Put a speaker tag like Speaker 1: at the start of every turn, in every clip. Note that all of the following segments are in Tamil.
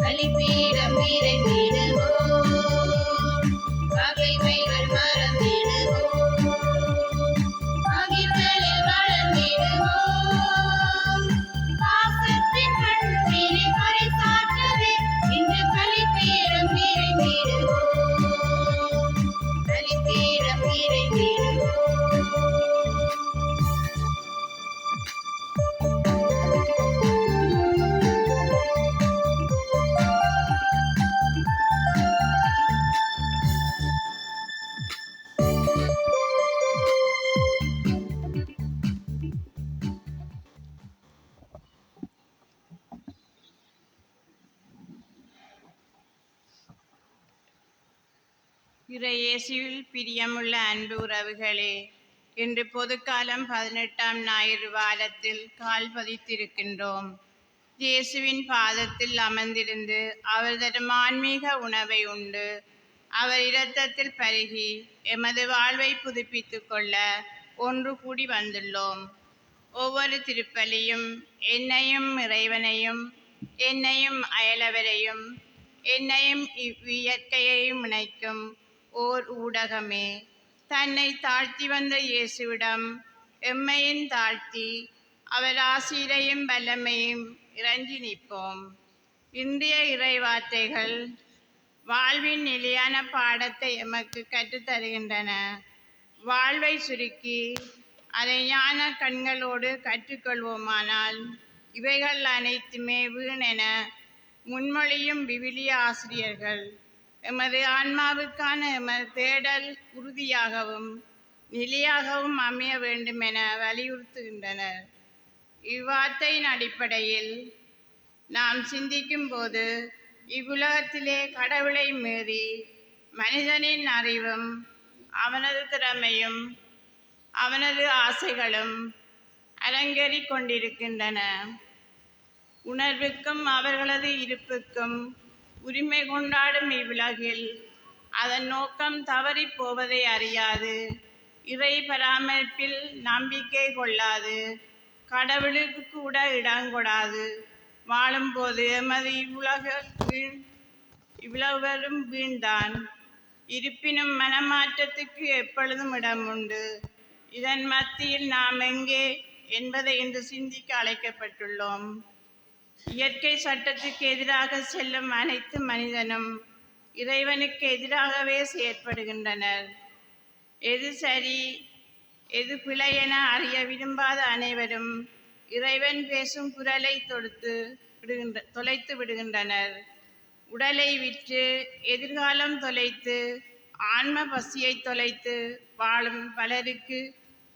Speaker 1: பலிபீடம் இறங்கிடுவோம், பகைமைகள் மறந்திடுவோம், பகிர்தலில் வளர்ந்திடுவோம், பாசத்தின் கண்ணினை பறைசாற்றவே இன்று பலிபீடம் இறங்கிடுவோம், பலிபீடம் இறங்கிடுவோம்.
Speaker 2: இறையேசுவில் பிரியமுள்ள அன்பு உறவுகளே, இன்று பொதுக்காலம் 18ஆம் ஞாயிறு வாரத்தில் கால் பதித்திருக்கின்றோம். இயேசுவின் பாதத்தில் அமர்ந்திருந்து அவர் தரும் ஆன்மீக உணவை உண்டு அவர் இரத்தத்தில் பருகி எமது வாழ்வை புதுப்பித்துக் கொள்ள ஒன்று கூடி வந்துள்ளோம். ஒவ்வொரு திருப்பலியும் என்னையும் இறைவனையும், என்னையும் அயலவரையும், என்னையும் இயற்கையையும் இணைக்கும் ஓர் ஊடகமே. தன்னை தாழ்த்தி வந்த இயேசுவிடம் எம்மையும் தாழ்த்தி அவர் ஆசீரையும் வல்லமையும் இறைஞ்சி நிற்போம். இன்றைய இறை வார்த்தைகள் வாழ்வின் நிலையான பாடத்தை எமக்கு கற்றுத்தருகின்றன. வாழ்வை சுருக்கி அதை ஞான கண்களோடு கற்றுக்கொள்வோமானால் இவைகள் அனைத்துமே வீணென முன்மொழியும் விவிலிய ஆசிரியர்கள் எமது ஆன்மாவுக்கான எமது தேடல் உறுதியாகவும் நிலையாகவும் அமைய வேண்டுமென வலியுறுத்துகின்றனர். இவ்வார்த்தையின் அடிப்படையில் நாம் சிந்திக்கும் போது இவ்வுலகத்திலே கடவுளை மீறி மனிதனின் அறிவும் அவனது திறமையும் அவனது ஆசைகளும் அரங்கேறிக் கொண்டிருக்கின்றன. உணர்வுக்கும் அவர்களது இருப்புக்கும் உரிமை கொண்டாடும் இவ்வுலகில் அதன் நோக்கம் தவறி போவதை அறியாது, இறை பராமரிப்பில் நம்பிக்கை கொள்ளாது, கடவுளுக்கு கூட இடங்கொடாது வாழும்போது எமது இவ்வுலகம் வீண்தான். இருப்பினும் மனமாற்றத்துக்கு எப்பொழுதும் இடம் உண்டு. இதன் மத்தியில் நாம் எங்கே என்பதை இன்று சிந்திக்க அழைக்கப்பட்டுள்ளோம். இயற்கை சட்டத்துக்கு எதிராக செல்லும் அனைத்து மனிதனும் இறைவனுக்கு எதிராகவே செயற்படுகின்றனர். எது சரி எது பிழை என அறிய விரும்பாத அனைவரும் இறைவன் பேசும் குரலை தொலைத்து விடுகின்றனர். உடலை விற்று எதிர்காலம் தொலைத்து ஆன்ம பசியை தொலைத்து வாழும் பலருக்கு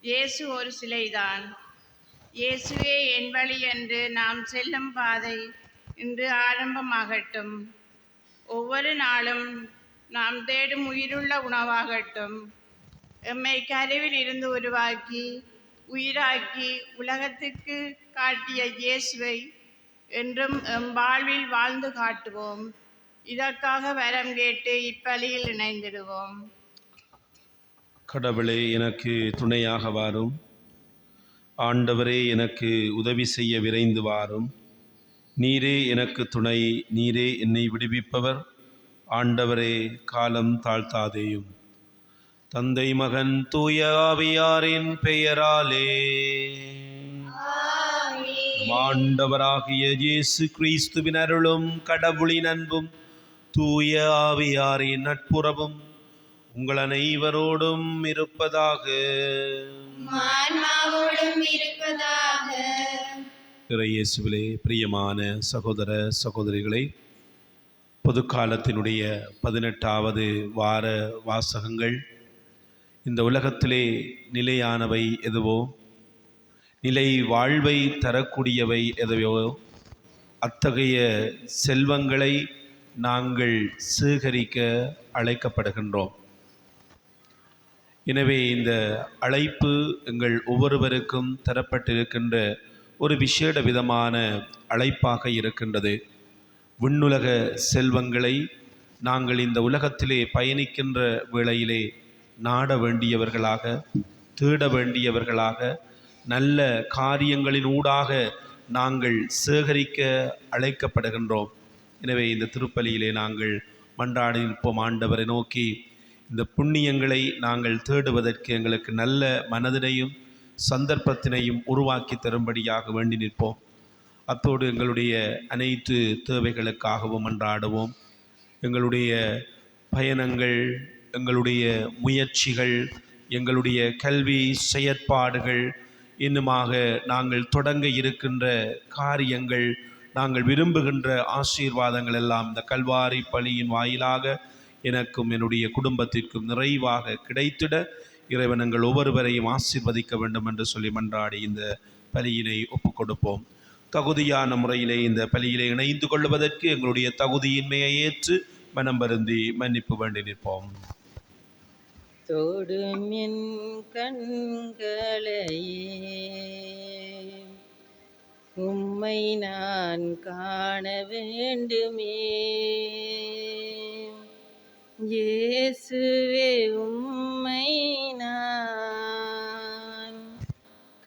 Speaker 2: இயேசு ஒரு சிலைதான். இயேசுவே என் வழி என்று நாம் செல்லும் பாதை இன்று ஆரம்பமாகட்டும். ஒவ்வொரு நாளும் நாம் தேடும் உயிருள்ள உணவாகட்டும். எம்மை கருவில் இருந்து உருவாக்கி உயிராக்கி உலகத்துக்கு காட்டிய இயேசுவை என்றும் எம் வாழ்வில் வாழ்ந்து காட்டுவோம். இதற்காக வரம் கேட்டு இப்பலியில் இணைந்திடுவோம்.
Speaker 3: கடவுளே, எனக்கு துணையாக வாரும். ஆண்டவரே, எனக்கு உதவி செய்ய விரைந்து வாரும். நீரே எனக்கு துணை, நீரே என்னை விடுவிப்பவர். ஆண்டவரே, காலம் தாழ்த்தாதேயும். தந்தை, மகன், தூய ஆவியாரின் பெயராலே. ஆண்டவராகிய இயேசு கிறிஸ்துவின் அருளும் கடவுளின் அன்பும் தூய ஆவியாரின் நட்புறவும் உங்கள் அனைவரோடும் இருப்பதாக. இயேசுவிலே பிரியமான சகோதர சகோதரிகளை, பொதுக்காலத்தினுடைய 18வது வார வாசகங்கள் இந்த உலகத்திலே நிலையானவை எதுவோ, நிலை வாழ்வை தரக்கூடியவை எதுவோ, அத்தகைய செல்வங்களை நாங்கள் சேகரிக்க அழைக்கப்படுகின்றோம். எனவே இந்த அழைப்பு எங்கள் ஒவ்வொருவருக்கும் தரப்பட்டிருக்கின்ற ஒரு விசேட விதமான அழைப்பாக இருக்கின்றது. விண்ணுலக செல்வங்களை நாங்கள் இந்த உலகத்திலே பயணிக்கின்ற வேளையிலே நாட வேண்டியவர்களாக, தேட வேண்டியவர்களாக, நல்ல காரியங்களின் ஊடாக நாங்கள் சேகரிக்க அழைக்கப்படுகின்றோம். எனவே இந்த திருப்பலியிலே நாங்கள் மன்றாடி நிற்போம். ஆண்டவரை நோக்கி இந்த புண்ணியங்களை நாங்கள் தேடுவதற்கு எங்களுக்கு நல்ல மனதினையும் சந்தர்ப்பத்தினையும் உருவாக்கி தரும்படியாக வேண்டி நிற்போம். அத்தோடு எங்களுடைய அனைத்து தேவைகளுக்காகவும் மன்றாடுவோம். எங்களுடைய பயணங்கள், எங்களுடைய முயற்சிகள், எங்களுடைய கல்வி செயற்பாடுகள், இன்னுமாக நாங்கள் தொடங்க இருக்கின்ற காரியங்கள், நாங்கள் விரும்புகின்ற ஆசீர்வாதங்கள் எல்லாம் இந்த கல்வாரி பலியின் வாயிலாக எனக்கும் என்னுடைய குடும்பத்திற்கும் நிறைவாக கிடைத்திட இறைவன் எங்கள் ஒவ்வொருவரையும் ஆசீர்வதிக்க வேண்டும் என்று சொல்லி மன்றாடி இந்த பலியினை ஒப்புக் கொடுப்போம். தகுதியான முறையிலே இந்த பலியிலே இணைந்து கொள்வதற்கு எங்களுடைய தகுதியின்மையை ஏற்று மனம் வருந்தி மன்னிப்பு வேண்டி நிற்போம்.
Speaker 4: தொடும் என் கண்களையே உம்மை நான் காண வேண்டுமே, இயேசுவே உம்மை நான்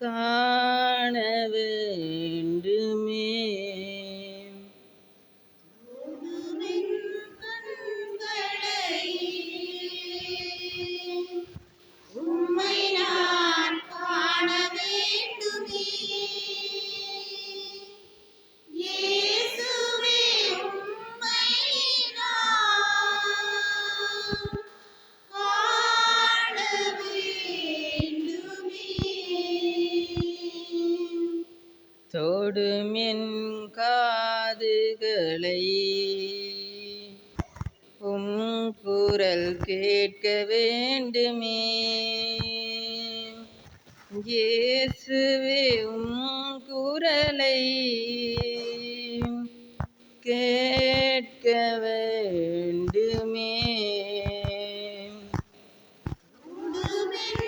Speaker 4: காண வேண்டுமே.
Speaker 1: உம்மை நான் காண வேண்டுமே, இயேசுவே உம்மை நான் காண வேண்டுமே.
Speaker 4: தொடும் என் காதுகளை உம் குரல் கேட்க வேண்டுமே, இயேசுவே உம் குரலை கேட்க வேண்டுமே.
Speaker 1: உடுமென்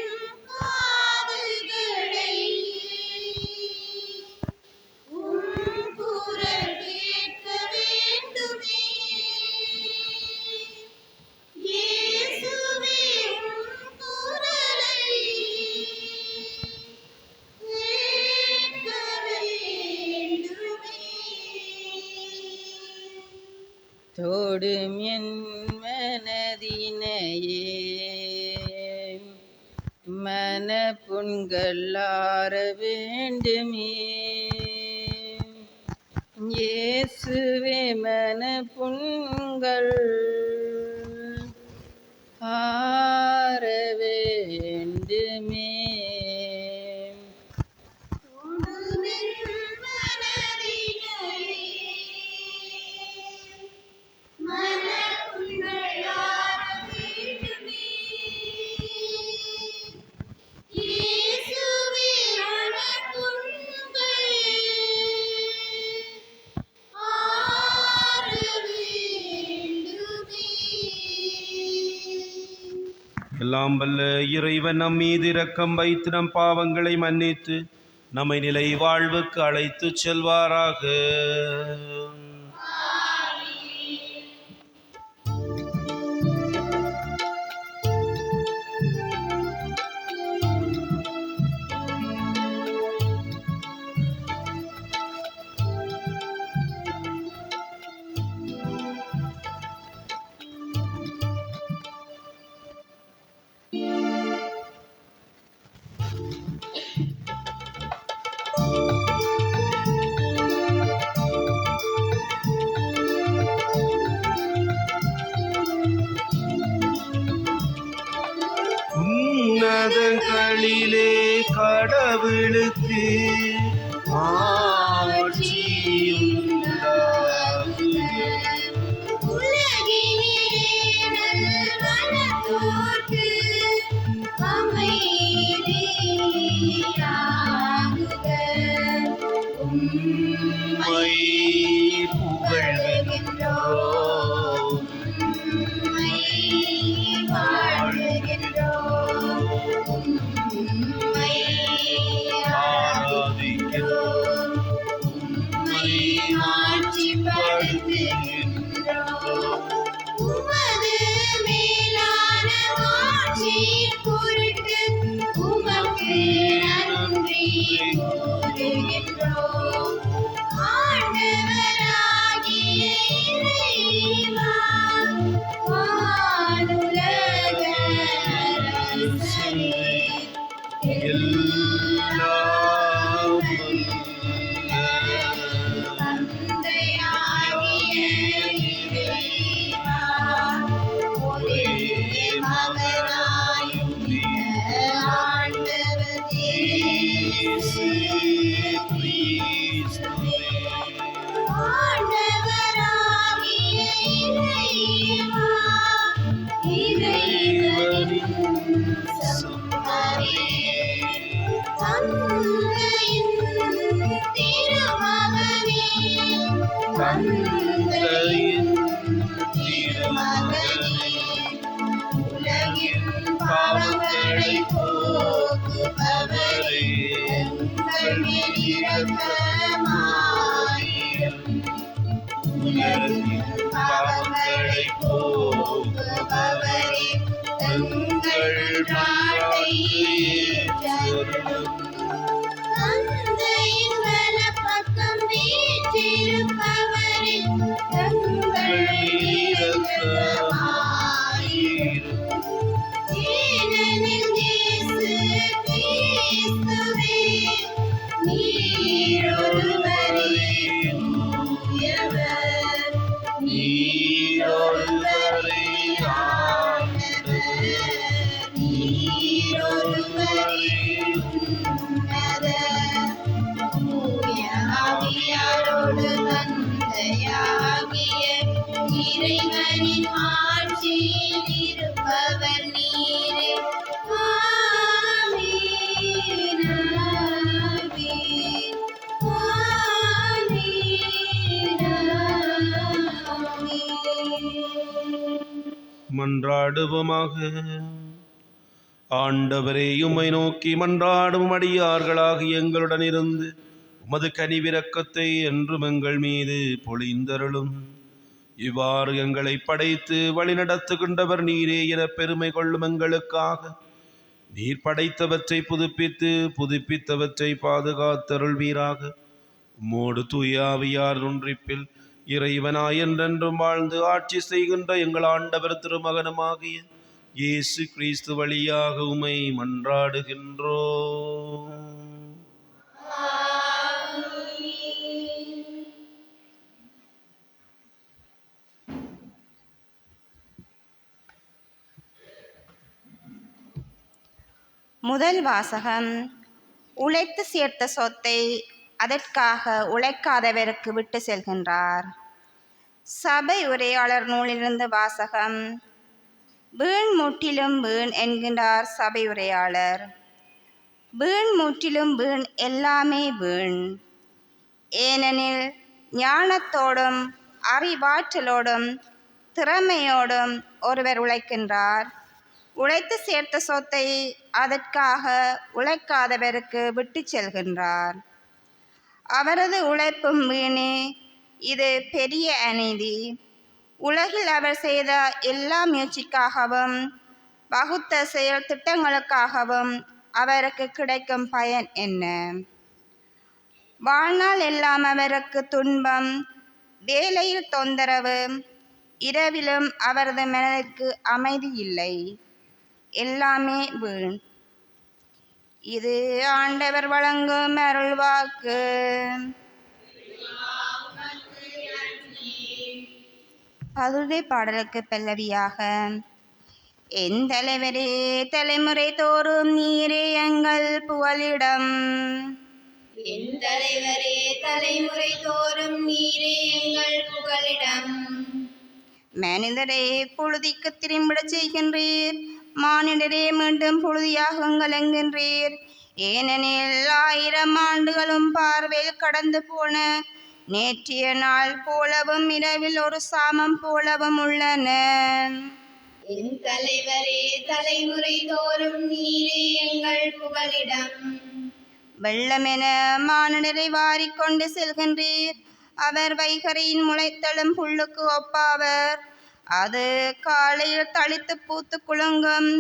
Speaker 1: காதுகளை உம் குரல் கேட்க வேண்டுமே, இயேசுவே உம் குரலை கேட்க வேண்டுமே.
Speaker 4: தொடும் என் மனதினையே மனப்புண்கள் ஆற வேண்டுமே, இயேசுவே மனப்புண்கள் ஆற வேண்டுமே.
Speaker 1: உடுமென் மனதினையே மனப்புண்கள் ஆற வேண்டுமே, இயேசுவே மனப்புண்கள் ஆற வேண்டுமே.
Speaker 3: எல்லாம் வல்ல இறைவன் நம் மீது இரக்கம் வைத்து நம் பாவங்களை மன்னித்து நம்மை நிலை வாழ்வுக்கு அழைத்து செல்வாராக. உன்னதங்களிலே கடவுளுக்கு ஆட்சி உண்டாகுக.
Speaker 1: உலகினிலே நல்வளத்தோர்க்கு அமைதியாகுக.
Speaker 3: உம்மை புகழ்கின்றோம்,
Speaker 1: உம்மை வாழ்கின்றோம், உம்மை
Speaker 3: ஆராதிக்கிறோம்,
Speaker 1: உம்மை ஆட்சிப்படுத்துகின்றோம். உமது மேலான ஆட்சியின் பொருட்டு உமக்கு நன்றி கூறுகின்றோம். ஆண்டவராகிய எங்கள் மன்றாட்டை ஏற்றருளும். தந்தையின் வலப்பக்கம் வீற்றிருப்பவரே, எங்கள் மீது இரக்கமாயிரும். ஏனெனில் இயேசு கிறிஸ்துவே, நீர் ஒருவரே தூயவர், நீர் ஒருவரே ஆண்டவர், நீர் ஒருவரே உன்னதர். தூய ஆவியாரோடு தந்தையாகிய இறைவனின் ஆட்சியில் இருப்பவர் நீரே. ஆமென், ஆமென், ஆமென்.
Speaker 3: மன்றாடுவோமாக. ஆண்டவரே, உம்மை நோக்கி மன்றாடும் அடியார்களாகிய எங்களுடன் இருந்து உமது கனிவிரக்கத்தை என்றும் எங்கள் மீது பொழிந்தருளும். இவ்வாறு எங்களை படைத்து வழிநடத்துகின்றவர் நீரே என பெருமை கொள்ளும் எங்களுக்காக நீர் படைத்தவற்றை புதுப்பித்து புதுப்பித்தவற்றை பாதுகாத்தருள்வீராக. உம்மோடு தூய ஆவியார் ஒன்றிப்பில் இறைவனாய் என்றென்றும் வாழ்ந்து ஆட்சி செய்கின்ற எங்கள் ஆண்டவர் திருமகனுமாகிய இயேசு கிறிஸ்து வழியாக உம்மை மன்றாடுகின்றோம்.
Speaker 5: முதல் வாசகம். உழைத்து சேர்த்த சொத்தை அதற்காக உழைக்காதவருக்கு விட்டு செல்கின்றார். சபை உரையாளர் நூலிலிருந்து வாசகம். வீண் முற்றிலும் வீண் என்கின்றார் சபை உரையாளர். வீண் முற்றிலும் வீண், எல்லாமே வீண். ஏனெனில் ஞானத்தோடும் அறிவாற்றலோடும் திறமையோடும் ஒருவர் உழைக்கின்றார். உழைத்து சேர்த்த சொத்தை அதற்காக உழைக்காதவருக்கு விட்டு செல்கின்றார். அவரது உழைப்பும் வீணே. இது பெரிய அநீதி. உலகில் அவர் செய்த எல்லா முயற்சிக்காகவும் வகுத்த செயல் திட்டங்களுக்காகவும் அவருக்கு கிடைக்கும் பயன் என்ன? வாழ்நாள் எல்லாம் அவருக்கு துன்பம், வேலையில் தொந்தரவு, இரவிலும் அவரது மனதிற்கு அமைதி இல்லை. எல்லாமே வீண். இது ஆண்டவர் வழங்கும் அருள்வாக்கு. பதுவை பாடலுக்கு பல்லவியாக. என் தலைவரே, தலைமுறை தோறும் நீரே எங்கள் புகலிடம்.
Speaker 1: என் தலைவரே, தலைமுறை தோறும் நீரே எங்கள் புகலிடம்.
Speaker 5: மனிதரே, புழுதிக்கு திரும்பிடச் செய்கின்றீர். மானிடரே, மீண்டும் புழுதியாகுங்கள் என்கின்றீர். ஏனெனில் 1000 ஆண்டுகளும் பார்வையில் கடந்து போன. நேற்றைய நாள் போலவும் இரவில் ஒரு சாமம் போலவும் உள்ளன.
Speaker 1: என் தலைவரே, தலைமுறை தோறும் நீரே எங்கள் புகலிடம்.
Speaker 5: வெள்ளமென மானிடரை வாரிக்கொண்டு செல்கின்றீர். அவர் வைகரையின் முளைத்தழும் புல்லுக்கு ஒப்பாவர். அது காலையில் தளித்து பூத்து குலுங்கும்,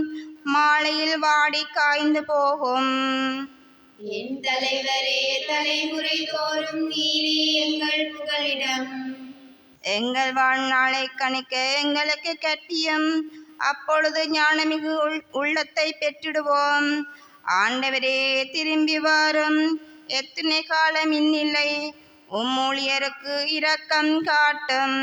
Speaker 5: மாலையில் வாடி காய்ந்து போகும்.
Speaker 1: என் தலைவரே, தலைமுறை தோறும் நீரே எங்கள் புகலிடம்.
Speaker 5: எங்கள் வாழ்நாளை கணிக்க எங்களுக்கு கற்பியும். அப்பொழுது ஞானமிகு உள்ளத்தை பெற்றிடுவோம். ஆண்டவரே, திரும்பி வாரும். எத்தனை காலம் இன்னில்லை. ஊழியருக்கு இரக்கம் காட்டும்.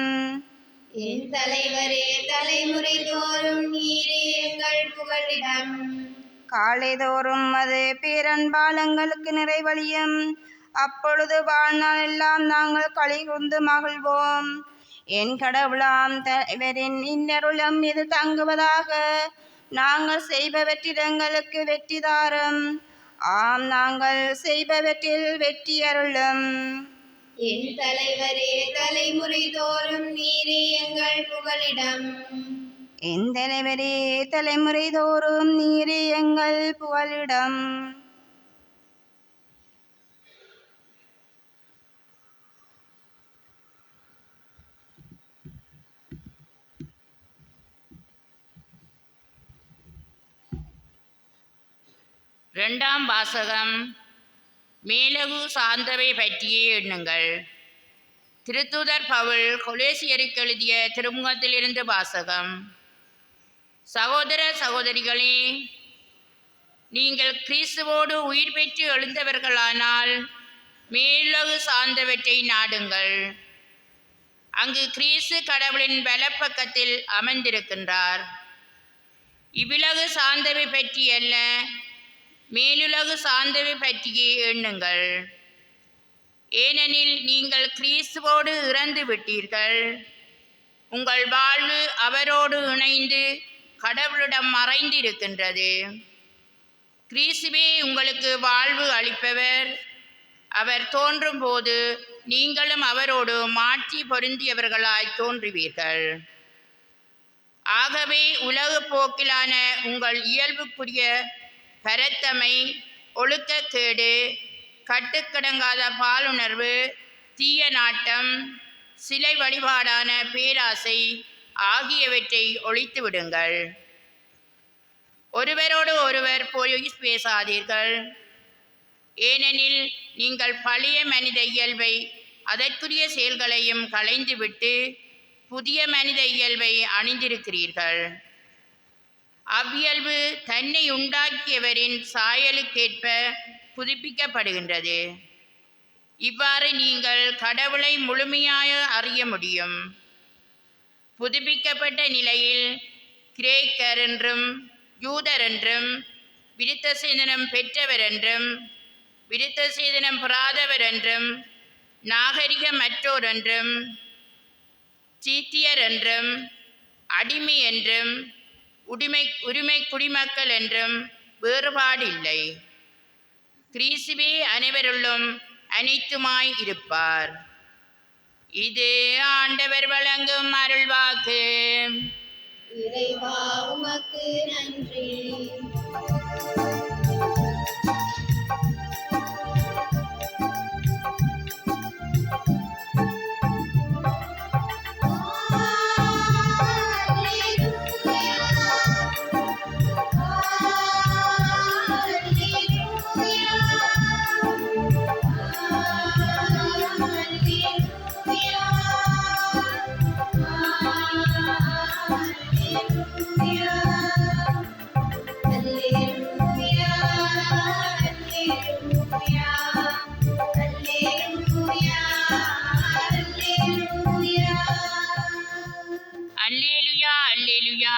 Speaker 1: என் தலைவரே, தலைமுறை தோறும் நீரே எங்கள் புகலிடம்.
Speaker 5: காலைதோறும் அது பேரன்பாலங்களுக்கு நிறைவழியும். அப்பொழுது வாழ்நாள் எல்லாம் நாங்கள் களிகூர்ந்து மகிழ்வோம். என் கடவுளாம் தலைவரின் இன்னருளம் இது தங்குவதாக. நாங்கள் செய்பவற்றில் எங்களுக்கு வெற்றி தாரும். ஆம், நாங்கள் செய்பவற்றில் வெற்றி அருளும்.
Speaker 1: என் தலைவரே, தலைமுறை தோறும் நீரே எங்கள் புகலிடம்.
Speaker 5: என் தலைவரே, தலைமுறை தோறும் நீரே எங்கள் புகலிடம்.
Speaker 2: இரண்டாம் வாசகம். மேலகு சார்ந்தவை பற்றியே எண்ணுங்கள். திருத்தூதர் பவுல் கொலேசியருக்கு எழுதிய திருமுகத்திலிருந்து வாசகம். சகோதர சகோதரிகளே, நீங்கள் கிறிஸ்துவோடு உயிர் பெற்று எழுந்தவர்களானால் மேலகு சார்ந்தவற்றை நாடுங்கள். அங்கு கிறிஸ்து கடவுளின் வலப்பக்கத்தில் அமர்ந்திருக்கின்றார். இவ்வுலகு சார்ந்தவை பற்றி அல்ல, மேலுலகு சார்ந்தவை பற்றியே எண்ணுங்கள். ஏனெனில் நீங்கள் கிறிஸ்துவோடு இறந்து விட்டீர்கள். உங்கள் வாழ்வு அவரோடு இணைந்து கடவுளிடம் மறைந்திருக்கின்றது. கிறிஸ்துவே உங்களுக்கு வாழ்வு அளிப்பவர். அவர் தோன்றும் போது நீங்களும் அவரோடு மாற்றி பொருந்தியவர்களாய் தோன்றுவீர்கள். ஆகவே உலக போக்கிலான உங்கள் இயல்புக்குரிய பரத்தமை, ஒழுக்கக்கேடு, கட்டுக்கடங்காத பாலுணர்வு, தீய நாட்டம், சிலை வழிபாடான பேராசை ஆகியவற்றை ஒழித்து விடுங்கள். ஒருவரோடு ஒருவர் பொய் பேசாதீர்கள். ஏனெனில் நீங்கள் பழைய மனித இயல்பை அதற்குரிய செயல்களையும் களைந்துவிட்டு புதிய மனித இயல்பை அணிந்திருக்கிறீர்கள். அவ்வியல்பு தன்னை உண்டாக்கியவரின் சாயலுக்கேற்ப புதுப்பிக்கப்படுகின்றது. இவ்வாறு நீங்கள் கடவுளை முழுமையாக அறிய முடியும். புதுப்பிக்கப்பட்ட நிலையில் கிரேக்கர் என்றும் யூதர் என்றும், விருத்த சேதனம் பெற்றவர் என்றும் விருத்த சேதனம் பெறாதவர் என்றும், நாகரிகமற்றோர் என்றும், சீத்தியர் என்றும், அடிமை என்றும், உரிமை குடிமக்கள் என்றும் வேறுபாடில்லை. கிறிஸ்துவே அனைவருள்ளும் அனைத்துமாய் இருப்பார். இது ஆண்டவர் வழங்கும் அருள்வாக்கு.
Speaker 1: இறைவா உமக்கு நன்றி.
Speaker 2: அல்லேலுயா, அல்லேலுயா.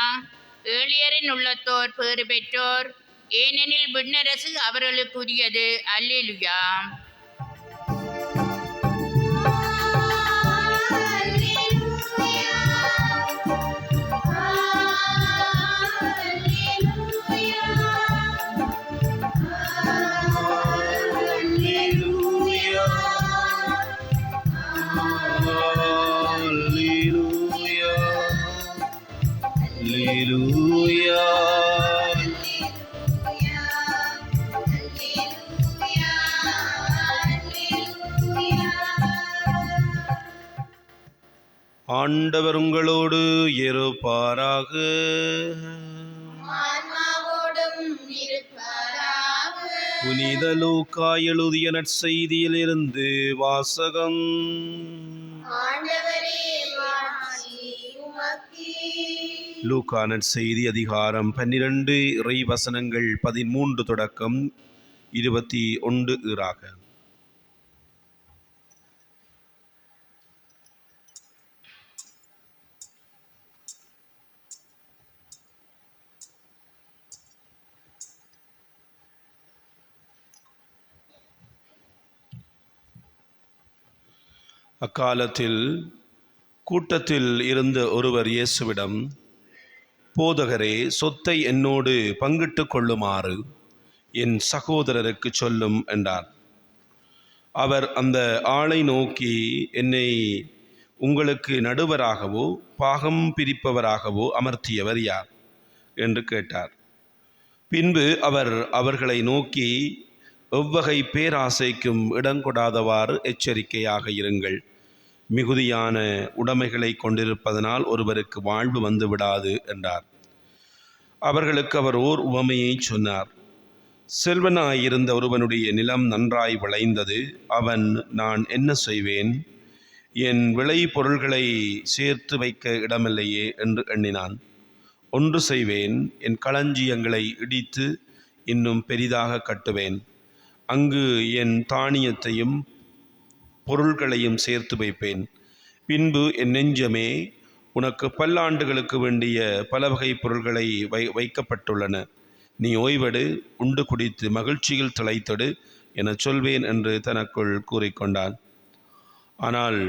Speaker 2: ஏழியரின் உள்ளத்தோர் பேறு பெற்றோர், ஏனெனில் விண்ணரசு அவர்களுக்குரியது. அல்லேலுயா.
Speaker 3: ஆண்டவர் உங்களோடு இருப்பாராக. புனித லூக்கா எழுதிய நற்செய்தியிலிருந்து வாசகம். லூக்கா நற்செய்தி அதிகாரம் 12 இறை வசனங்கள் 13 தொடக்கம் 21 ஈறாக. அக்காலத்தில் கூட்டத்தில் இருந்த ஒருவர் இயேசுவிடம், போதகரே, சொத்தை என்னோடு பங்கிட்டு கொள்ளுமாறு என் சகோதரருக்கு சொல்லும் என்றார். அவர் அந்த ஆளை நோக்கி, என்னை உங்களுக்கு நடுவராகவோ பாகம் பிரிப்பவராகவோ அமர்த்தியவர் யார் என்று கேட்டார். பின்பு அவர் அவர்களை நோக்கி, எவ்வகை பேராசைக்கும் இடங்கொடாதவாறு எச்சரிக்கையாக இருங்கள். மிகுதியான உடைமைகளை கொண்டிருப்பதனால் ஒருவருக்கு வாழ்வு வந்துவிடாது என்றார். அவர்களுக்கு அவர் ஓர் உவமையை சொன்னார். செல்வனாயிருந்த ஒருவனுடைய நிலம் நன்றாய் விளைந்தது. அவன், நான் என்ன செய்வேன், என் விளை பொருள்களை சேர்த்து வைக்க இடமில்லையே என்று எண்ணினான். ஒன்று செய்வேன், என் களஞ்சியங்களை இடித்து இன்னும் பெரிதாக கட்டுவேன். அங்கு என் தானியத்தையும் பொருள்களையும் சேர்த்து வைப்பேன். பின்பு என் நெஞ்சமே, உனக்கு பல்லாண்டுகளுக்கு வேண்டிய பல வகை பொருள்களை வைக்கப்பட்டுள்ளன. நீ ஓய்வெடு, உண்டு குடித்து மகிழ்ச்சியில் திளைத்தடு என சொல்வேன் என்று தனக்குள் கூறிக்கொண்டான். ஆனால்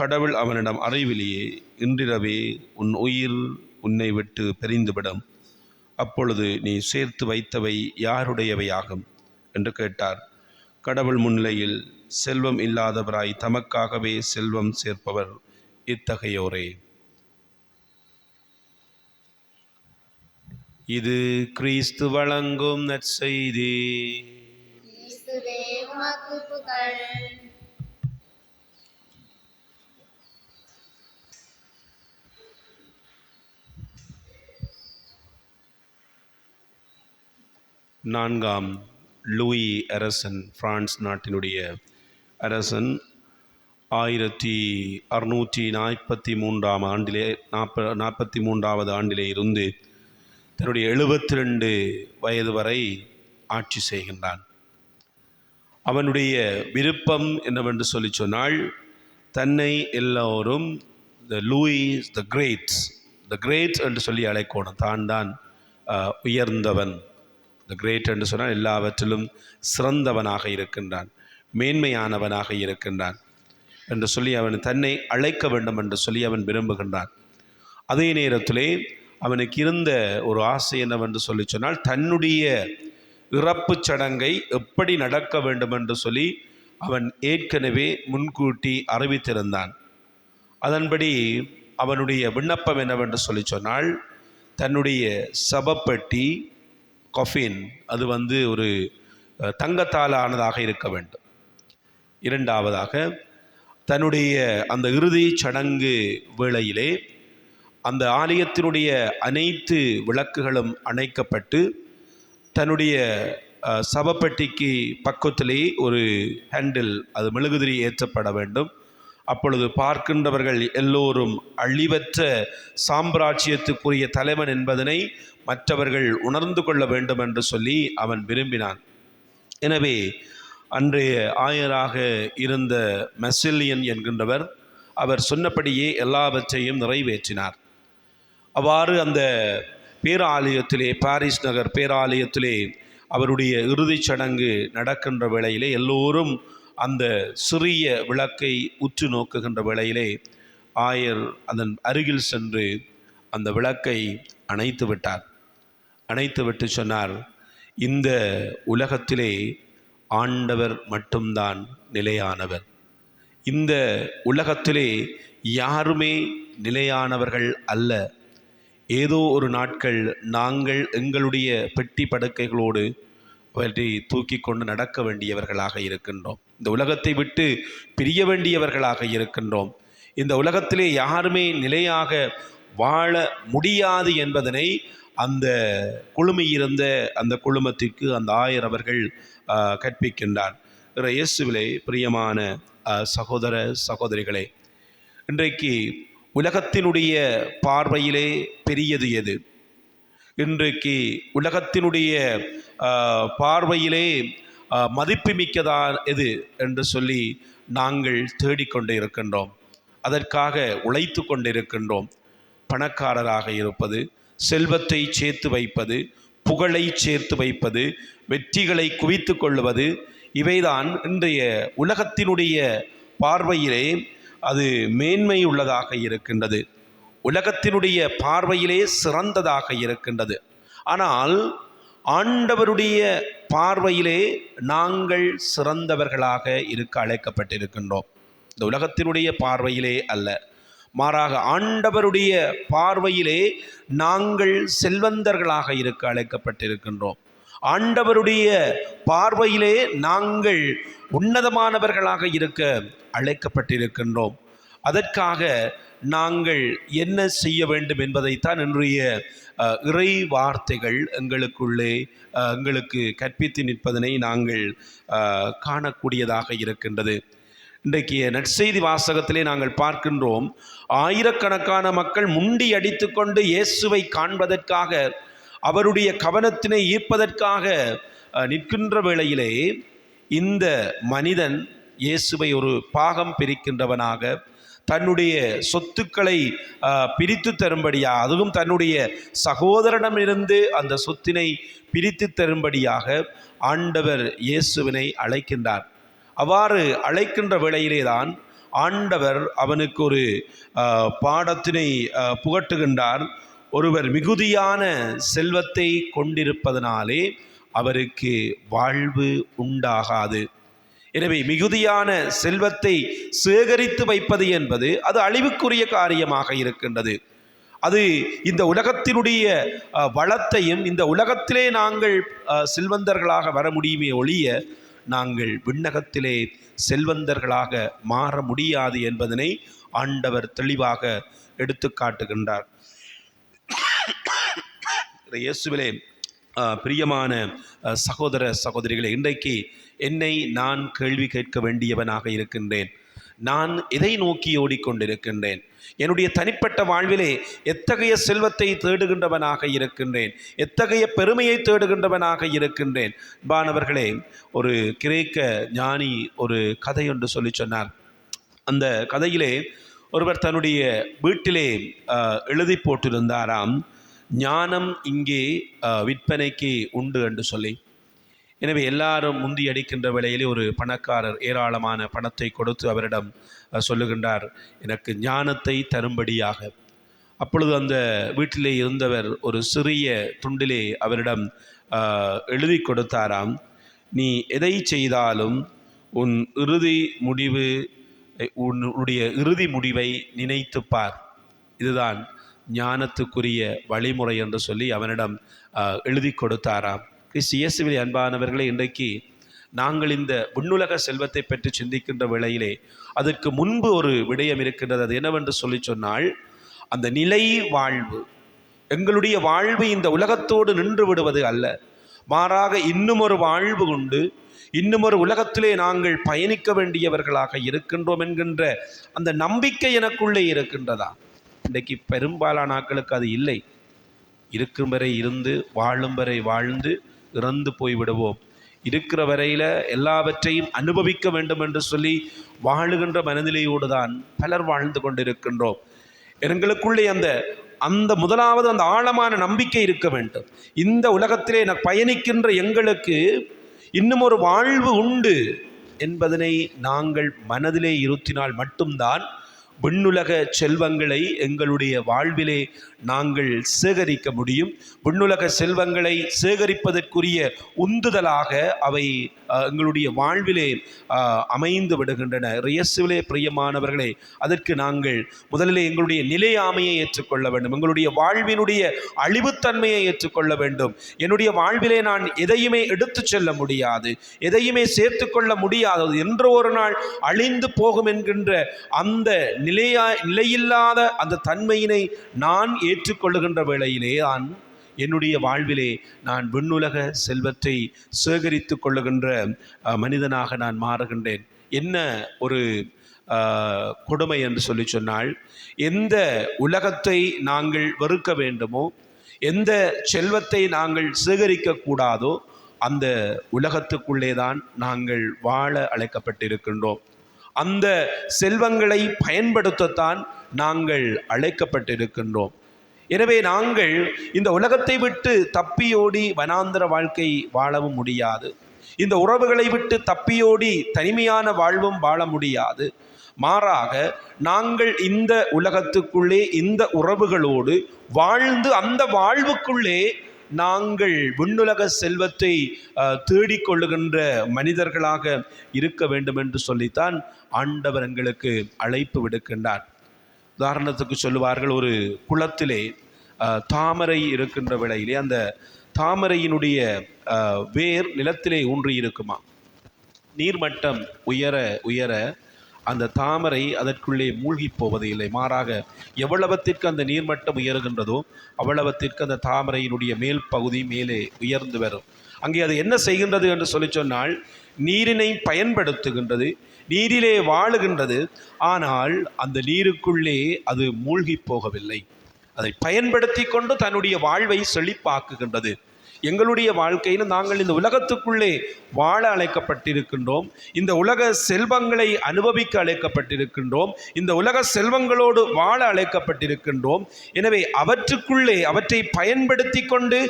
Speaker 3: கடவுள் அவனிடம், அறிவிலியே, இன்றிரவே உன் உயிர் உன்னை விட்டு பிரிந்துவிடும். அப்பொழுது நீ சேர்த்து வைத்தவை யாருடையவையாகும் என்று கேட்டார். கடவுள் முன்னிலையில் செல்வம் இல்லாதவராய் தமக்காகவே செல்வம் சேர்ப்பவர் இத்தகையோரே. இது கிறிஸ்து வழங்கும் நற்செய்தி.
Speaker 1: கிறிஸ்துவே உமக்கு புகழ்.
Speaker 3: நான்காம் லூயி அரசன், பிரான்ஸ் நாட்டினுடைய அரசன், 1643 ஆண்டிலே 43வது ஆண்டிலே இருந்து தன்னுடைய 72 வயது வரை ஆட்சி செய்கின்றான். அவனுடைய விருப்பம் என்னவென்று சொல்லி சொன்னால், தன்னை எல்லோரும் லூயிஸ் த கிரேட் என்று சொல்லி அழைக்கணும். தான் உயர்ந்தவன். த கிரேட் என்று சொன்னால் எல்லாவற்றிலும் சிறந்தவனாக இருக்கின்றான், மேன்மையானவனாக இருக்கின்றான் என்று சொல்லி அவன் தன்னை அழைக்க வேண்டும் என்று சொல்லி அவன் விரும்புகின்றான். அதே நேரத்திலே அவனுக்கு இருந்த ஒரு ஆசை என்னவென்று சொல்லி சொன்னால், தன்னுடைய இறப்பு சடங்கை எப்படி நடக்க வேண்டும் என்று சொல்லி அவன் ஏற்கனவே முன்கூட்டி அறிவித்திருந்தான். அதன்படி அவனுடைய விண்ணப்பம் என்னவென்று சொல்லி சொன்னால், தன்னுடைய சபப்பெட்டி கொஃபின் அது ஒரு தங்கத்தால் ஆனதாக இருக்க வேண்டும். இரண்டாவதாக, தன்னுடைய அந்த இறுதி சடங்கு வேளையிலே அந்த ஆலயத்தினுடைய அனைத்து விளக்குகளும் அணைக்கப்பட்டு தன்னுடைய சபப்பெட்டிக்கு பக்கத்திலே ஒரு ஹேண்டில், அது மெழுகுதிரி ஏற்றப்பட வேண்டும். அப்பொழுது பார்க்கின்றவர்கள் எல்லோரும் அழிவற்ற சாம்ராஜ்யத்துக்குரிய தலைவன் என்பதனை மற்றவர்கள் உணர்ந்து கொள்ள வேண்டும் என்று சொல்லி அவன் விரும்பினான். எனவே அன்றைய ஆயராக இருந்த மெசிலியன் என்கின்றவர் அவர் சொன்னபடியே எல்லாவற்றையும் நிறைவேற்றினார். அவ்வாறு அந்த பேராலயத்திலே, பாரிஸ் நகர் பேராலயத்திலே அவருடைய இறுதிச் சடங்கு நடக்கின்ற வேளையிலே எல்லோரும் அந்த சிறிய விளக்கை உற்று நோக்குகின்ற வேளையிலே ஆயர் அதன் அருகில் சென்று அந்த விளக்கை அணைத்து விட்டார். அணைத்து விட்டு சொன்னார், இந்த உலகத்திலே ஆண்டவர் மட்டும்தான் நிலையானவர். இந்த உலகத்திலே யாருமே நிலையானவர்கள் அல்ல. ஏதோ ஒரு நாட்கள் நாங்கள் எங்களுடைய பெட்டி படுக்கைகளோடு அவற்றை தூக்கி கொண்டு நடக்க வேண்டியவர்களாக இருக்கின்றோம். இந்த உலகத்தை விட்டு பிரிய வேண்டியவர்களாக இருக்கின்றோம். இந்த உலகத்திலே யாருமே நிலையாக வாழ முடியாது என்பதனை அந்த குழுமையிருந்த அந்த குழுமத்திற்கு அந்த ஆயர் அவர்கள் கற்பிக்கின்றார். இயேசுவிலே பிரியமான சகோதர சகோதரிகளே, இன்றைக்கு உலகத்தினுடைய பார்வையிலே பெரியது எது? இன்றைக்கு உலகத்தினுடைய பார்வையிலே மதிப்புமிக்கதான் எது என்று சொல்லி நாங்கள் தேடிக்கொண்டு இருக்கின்றோம். அதற்காக உழைத்து கொண்டிருக்கின்றோம். பணக்காரராக இருப்பது, செல்வத்தை சேர்த்து வைப்பது, புகழை சேர்த்து வைப்பது, வெற்றிகளை குவித்து கொள்வது, இவைதான் இன்றைய உலகத்தினுடைய பார்வையிலே அது மேன்மை உள்ளதாக இருக்கின்றது. உலகத்தினுடைய பார்வையிலே சிறந்ததாக இருக்கின்றது. ஆனால் ஆண்டவருடைய பார்வையிலே நாங்கள் சிறந்தவர்களாக இருக்க அழைக்கப்பட்டிருக்கின்றோம். இந்த உலகத்தினுடைய பார்வையிலே அல்ல, மாறாக ஆண்டவருடைய பார்வையிலே நாங்கள் செல்வந்தர்களாக இருக்க அழைக்கப்பட்டிருக்கின்றோம். ஆண்டவருடைய பார்வையிலே நாங்கள் உன்னதமானவர்களாக இருக்க அழைக்கப்பட்டிருக்கின்றோம். அதற்காக நாங்கள் என்ன செய்ய வேண்டும் என்பதைத்தான் இன்றைய இறை வார்த்தைகள் எங்களுக்கு கற்பித்து நிற்பதனை நாங்கள் காணக்கூடியதாக இருக்கின்றது. இன்றைக்கு நற்செய்தி வாசகத்திலே நாங்கள் பார்க்கின்றோம், ஆயிரக்கணக்கான மக்கள் முண்டி அடித்து கொண்டு இயேசுவை காண்பதற்காக, அவருடைய கவனத்தினை ஈர்ப்பதற்காக நிற்கின்ற வேளையிலே இந்த மனிதன் இயேசுவை ஒரு பாகம் பிரிக்கின்றவனாக, தன்னுடைய சொத்துக்களை பிரித்து தரும்படியாக, அதுவும் தன்னுடைய சகோதரனிடமிருந்து அந்த சொத்தினை பிரித்து தரும்படியாக ஆண்டவர் இயேசுவினை அழைக்கின்றார். அவ்வாறு அழைக்கின்ற வேளையிலே தான் ஆண்டவர் அவனுக்கு ஒரு பாடத்தினை புகட்டுகின்றார். ஒருவர் மிகுதியான செல்வத்தை கொண்டிருப்பதனாலே அவருக்கு வாழ்வு உண்டாகாது. எனவே மிகுதியான செல்வத்தை சேகரித்து வைப்பது என்பது அது அழிவுக்குரிய காரியமாக இருக்கின்றது. அது இந்த உலகத்தினுடைய வளத்தையும், இந்த உலகத்திலே நாங்கள் செல்வந்தர்களாக வர முடியுமே ஒழிய நாங்கள் விண்ணகத்திலே செல்வந்தர்களாக மாற முடியாது என்பதனை ஆண்டவர் தெளிவாக எடுத்து காட்டுகின்றார். இயேசுவிலே பிரியமான சகோதர சகோதரிகளே, இன்றைக்கு என்னை நான் கேள்வி கேட்க வேண்டியவனாக இருக்கின்றேன். நான் எதை நோக்கி ஓடிக்கொண்டிருக்கின்றேன்? என்னுடைய தனிப்பட்ட வாழ்விலே எத்தகைய செல்வத்தை தேடுகின்றவனாக இருக்கின்றேன்? எத்தகைய பெருமையை தேடுகின்றவனாக இருக்கின்றேன்? பானவர்களே, ஒரு கிரேக்க ஞானி ஒரு கதை ஒன்று சொல்லி சொன்னார். அந்த கதையிலே ஒருவர் தன்னுடைய வீட்டிலே எழுதி போட்டிருந்தாராம், ஞானம் இங்கே விற்பனைக்கு உண்டு என்று சொல்லி. எனவே எல்லாரும் முந்தி அடிக்கின்ற வேளையிலே ஒரு பணக்காரர் ஏராளமான பணத்தை கொடுத்து அவரிடம் சொல்லுகின்றார், எனக்கு ஞானத்தை தரும்படியாக. அப்பொழுது அந்த வீட்டிலே இருந்தவர் ஒரு சிறிய துண்டிலே அவரிடம் எழுதி கொடுத்தாராம், நீ எதை செய்தாலும் உன்னுடைய இறுதி முடிவை நினைத்துப்பார், இதுதான் ஞானத்துக்குரிய வழிமுறை என்று சொல்லி அவனிடம் எழுதி கொடுத்தாராம். கிறிஸ்து இயேசுவிலே அன்பானவர்களே, இன்றைக்கு நாங்கள் இந்த விண்ணுலக செல்வத்தை பற்றி சிந்திக்கின்ற வேளையிலே அதற்கு முன்பு ஒரு விடயம் இருக்கின்றது. அது என்னவென்று சொல்லி சொன்னால், அந்த நிலை வாழ்வு, எங்களுடைய வாழ்வு இந்த உலகத்தோடு நின்று விடுவது அல்ல, மாறாக இன்னும் ஒரு வாழ்வு உண்டு, இன்னும் ஒரு உலகத்திலே நாங்கள் பயணிக்க வேண்டியவர்களாக இருக்கின்றோம் என்கின்ற அந்த நம்பிக்கை எனக்குள்ளே இருக்கின்றதா? இன்றைக்கு பெரும்பாலான ஆட்களுக்கு அது இல்லை. இருக்கும் வரை இருந்து, வாழும் வரை வாழ்ந்து இறந்து போய்விடுவோம், இருக்கிற வரையில் எல்லாவற்றையும் அனுபவிக்க வேண்டும் என்று சொல்லி வாழுகின்ற மனநிலையோடு தான் பலர் வாழ்ந்து கொண்டிருக்கின்றோம். எங்களுக்குள்ளே அந்த முதலாவது அந்த ஆழமான நம்பிக்கை இருக்க வேண்டும். இந்த உலகத்திலே பயணிக்கின்ற எங்களுக்கு இன்னும் ஒரு வாழ்வு உண்டு என்பதனை நாங்கள் மனதிலே இருத்தினால் மட்டும்தான் விண்ணுலக செல்வங்களை எங்களுடைய வாழ்விலே நாங்கள் சேகரிக்க முடியும். விண்ணுலக செல்வங்களை சேகரிப்பதற்குரிய உந்துதலாக அவை எங்களுடைய வாழ்விலே அமைந்து விடுகின்றன. இயேசுவிலே பிரியமானவர்களே, அதற்கு நாங்கள் முதலிலே எங்களுடைய நிலையாமையை ஏற்றுக்கொள்ள வேண்டும், எங்களுடைய வாழ்வினுடைய அழிவுத்தன்மையை ஏற்றுக்கொள்ள வேண்டும். என்னுடைய வாழ்விலே நான் எதையுமே எடுத்து செல்ல முடியாது, எதையுமே சேர்த்து கொள்ள முடியாதது, என்று ஒரு நாள் அழிந்து போகும் என்கின்ற அந்த நிலையில்லாத அந்த தன்மையினை நான் ஏற்றுக்கொள்ளுகின்ற வேளையிலே தான் என்னுடைய வாழ்விலே நான் விண்ணுலக செல்வத்தை சேகரித்து கொள்ளுகின்ற மனிதனாக நான் மாறுகின்றேன். என்ன ஒரு கொடுமை என்று சொல்லி சொன்னால், எந்த உலகத்தை நாங்கள் வெறுக்க வேண்டுமோ, எந்த செல்வத்தை நாங்கள் சேகரிக்க கூடாதோ அந்த உலகத்துக்குள்ளே தான் நாங்கள் வாழ அழைக்கப்பட்டிருக்கின்றோம். அந்த செல்வங்களை பயன்படுத்தத்தான் நாங்கள் அழைக்கப்பட்டிருக்கின்றோம். எனவே நாங்கள் இந்த உலகத்தை விட்டு தப்பியோடி வனாந்தர வாழ்க்கை வாழவும் முடியாது, இந்த உறவுகளை விட்டு தப்பியோடி தனிமையான வாழ்வும் வாழ முடியாது. மாறாக நாங்கள் இந்த உலகத்துக்குள்ளே இந்த உறவுகளோடு வாழ்ந்து அந்த வாழ்வுக்குள்ளே நாங்கள் விண்ணுலக செல்வத்தை தேடிக்கொள்ளுகின்ற மனிதர்களாக இருக்க வேண்டும் என்று சொல்லித்தான் ஆண்டவர் எங்களுக்கு அழைப்பு விடுக்கின்றார். உதாரணத்துக்கு சொல்லுவார்கள், ஒரு குளத்திலே தாமரை இருக்கின்ற வேளையிலே அந்த தாமரையினுடைய வேர் நிலத்திலே ஊன்றி இருக்குமா. நீர்மட்டம் உயர உயர அந்த தாமரை அதற்குள்ளே மூழ்கி போவது இல்லை. மாறாக எவ்வளவத்திற்கு அந்த நீர்மட்டம் உயர்கின்றதோ அவ்வளவத்திற்கு அந்த தாமரையினுடைய மேல் பகுதி மேலே உயர்ந்து வரும். அங்கே அது என்ன செய்கின்றது என்று சொல்லி சொன்னால், நீரினை பயன்படுத்துகின்றது, நீரிலே வாழுகின்றது. ஆனால் அந்த நீருக்குள்ளே அது மூழ்கி போகவில்லை. அதை பயன்படுத்தி கொண்டு தன்னுடைய வாழ்வை செழிப்பாக்குகின்றது. எங்களுடைய வாழ்க்கையில் நாங்கள் இந்த உலகத்துக்குள்ளே வாழ அழைக்கப்பட்டிருக்கின்றோம். இந்த உலக செல்வங்களை அனுபவிக்க அழைக்கப்பட்டிருக்கின்றோம். இந்த உலக செல்வங்களோடு வாழ அழைக்கப்பட்டிருக்கின்றோம். எனவே அவற்றை பயன்படுத்தி கொண்டு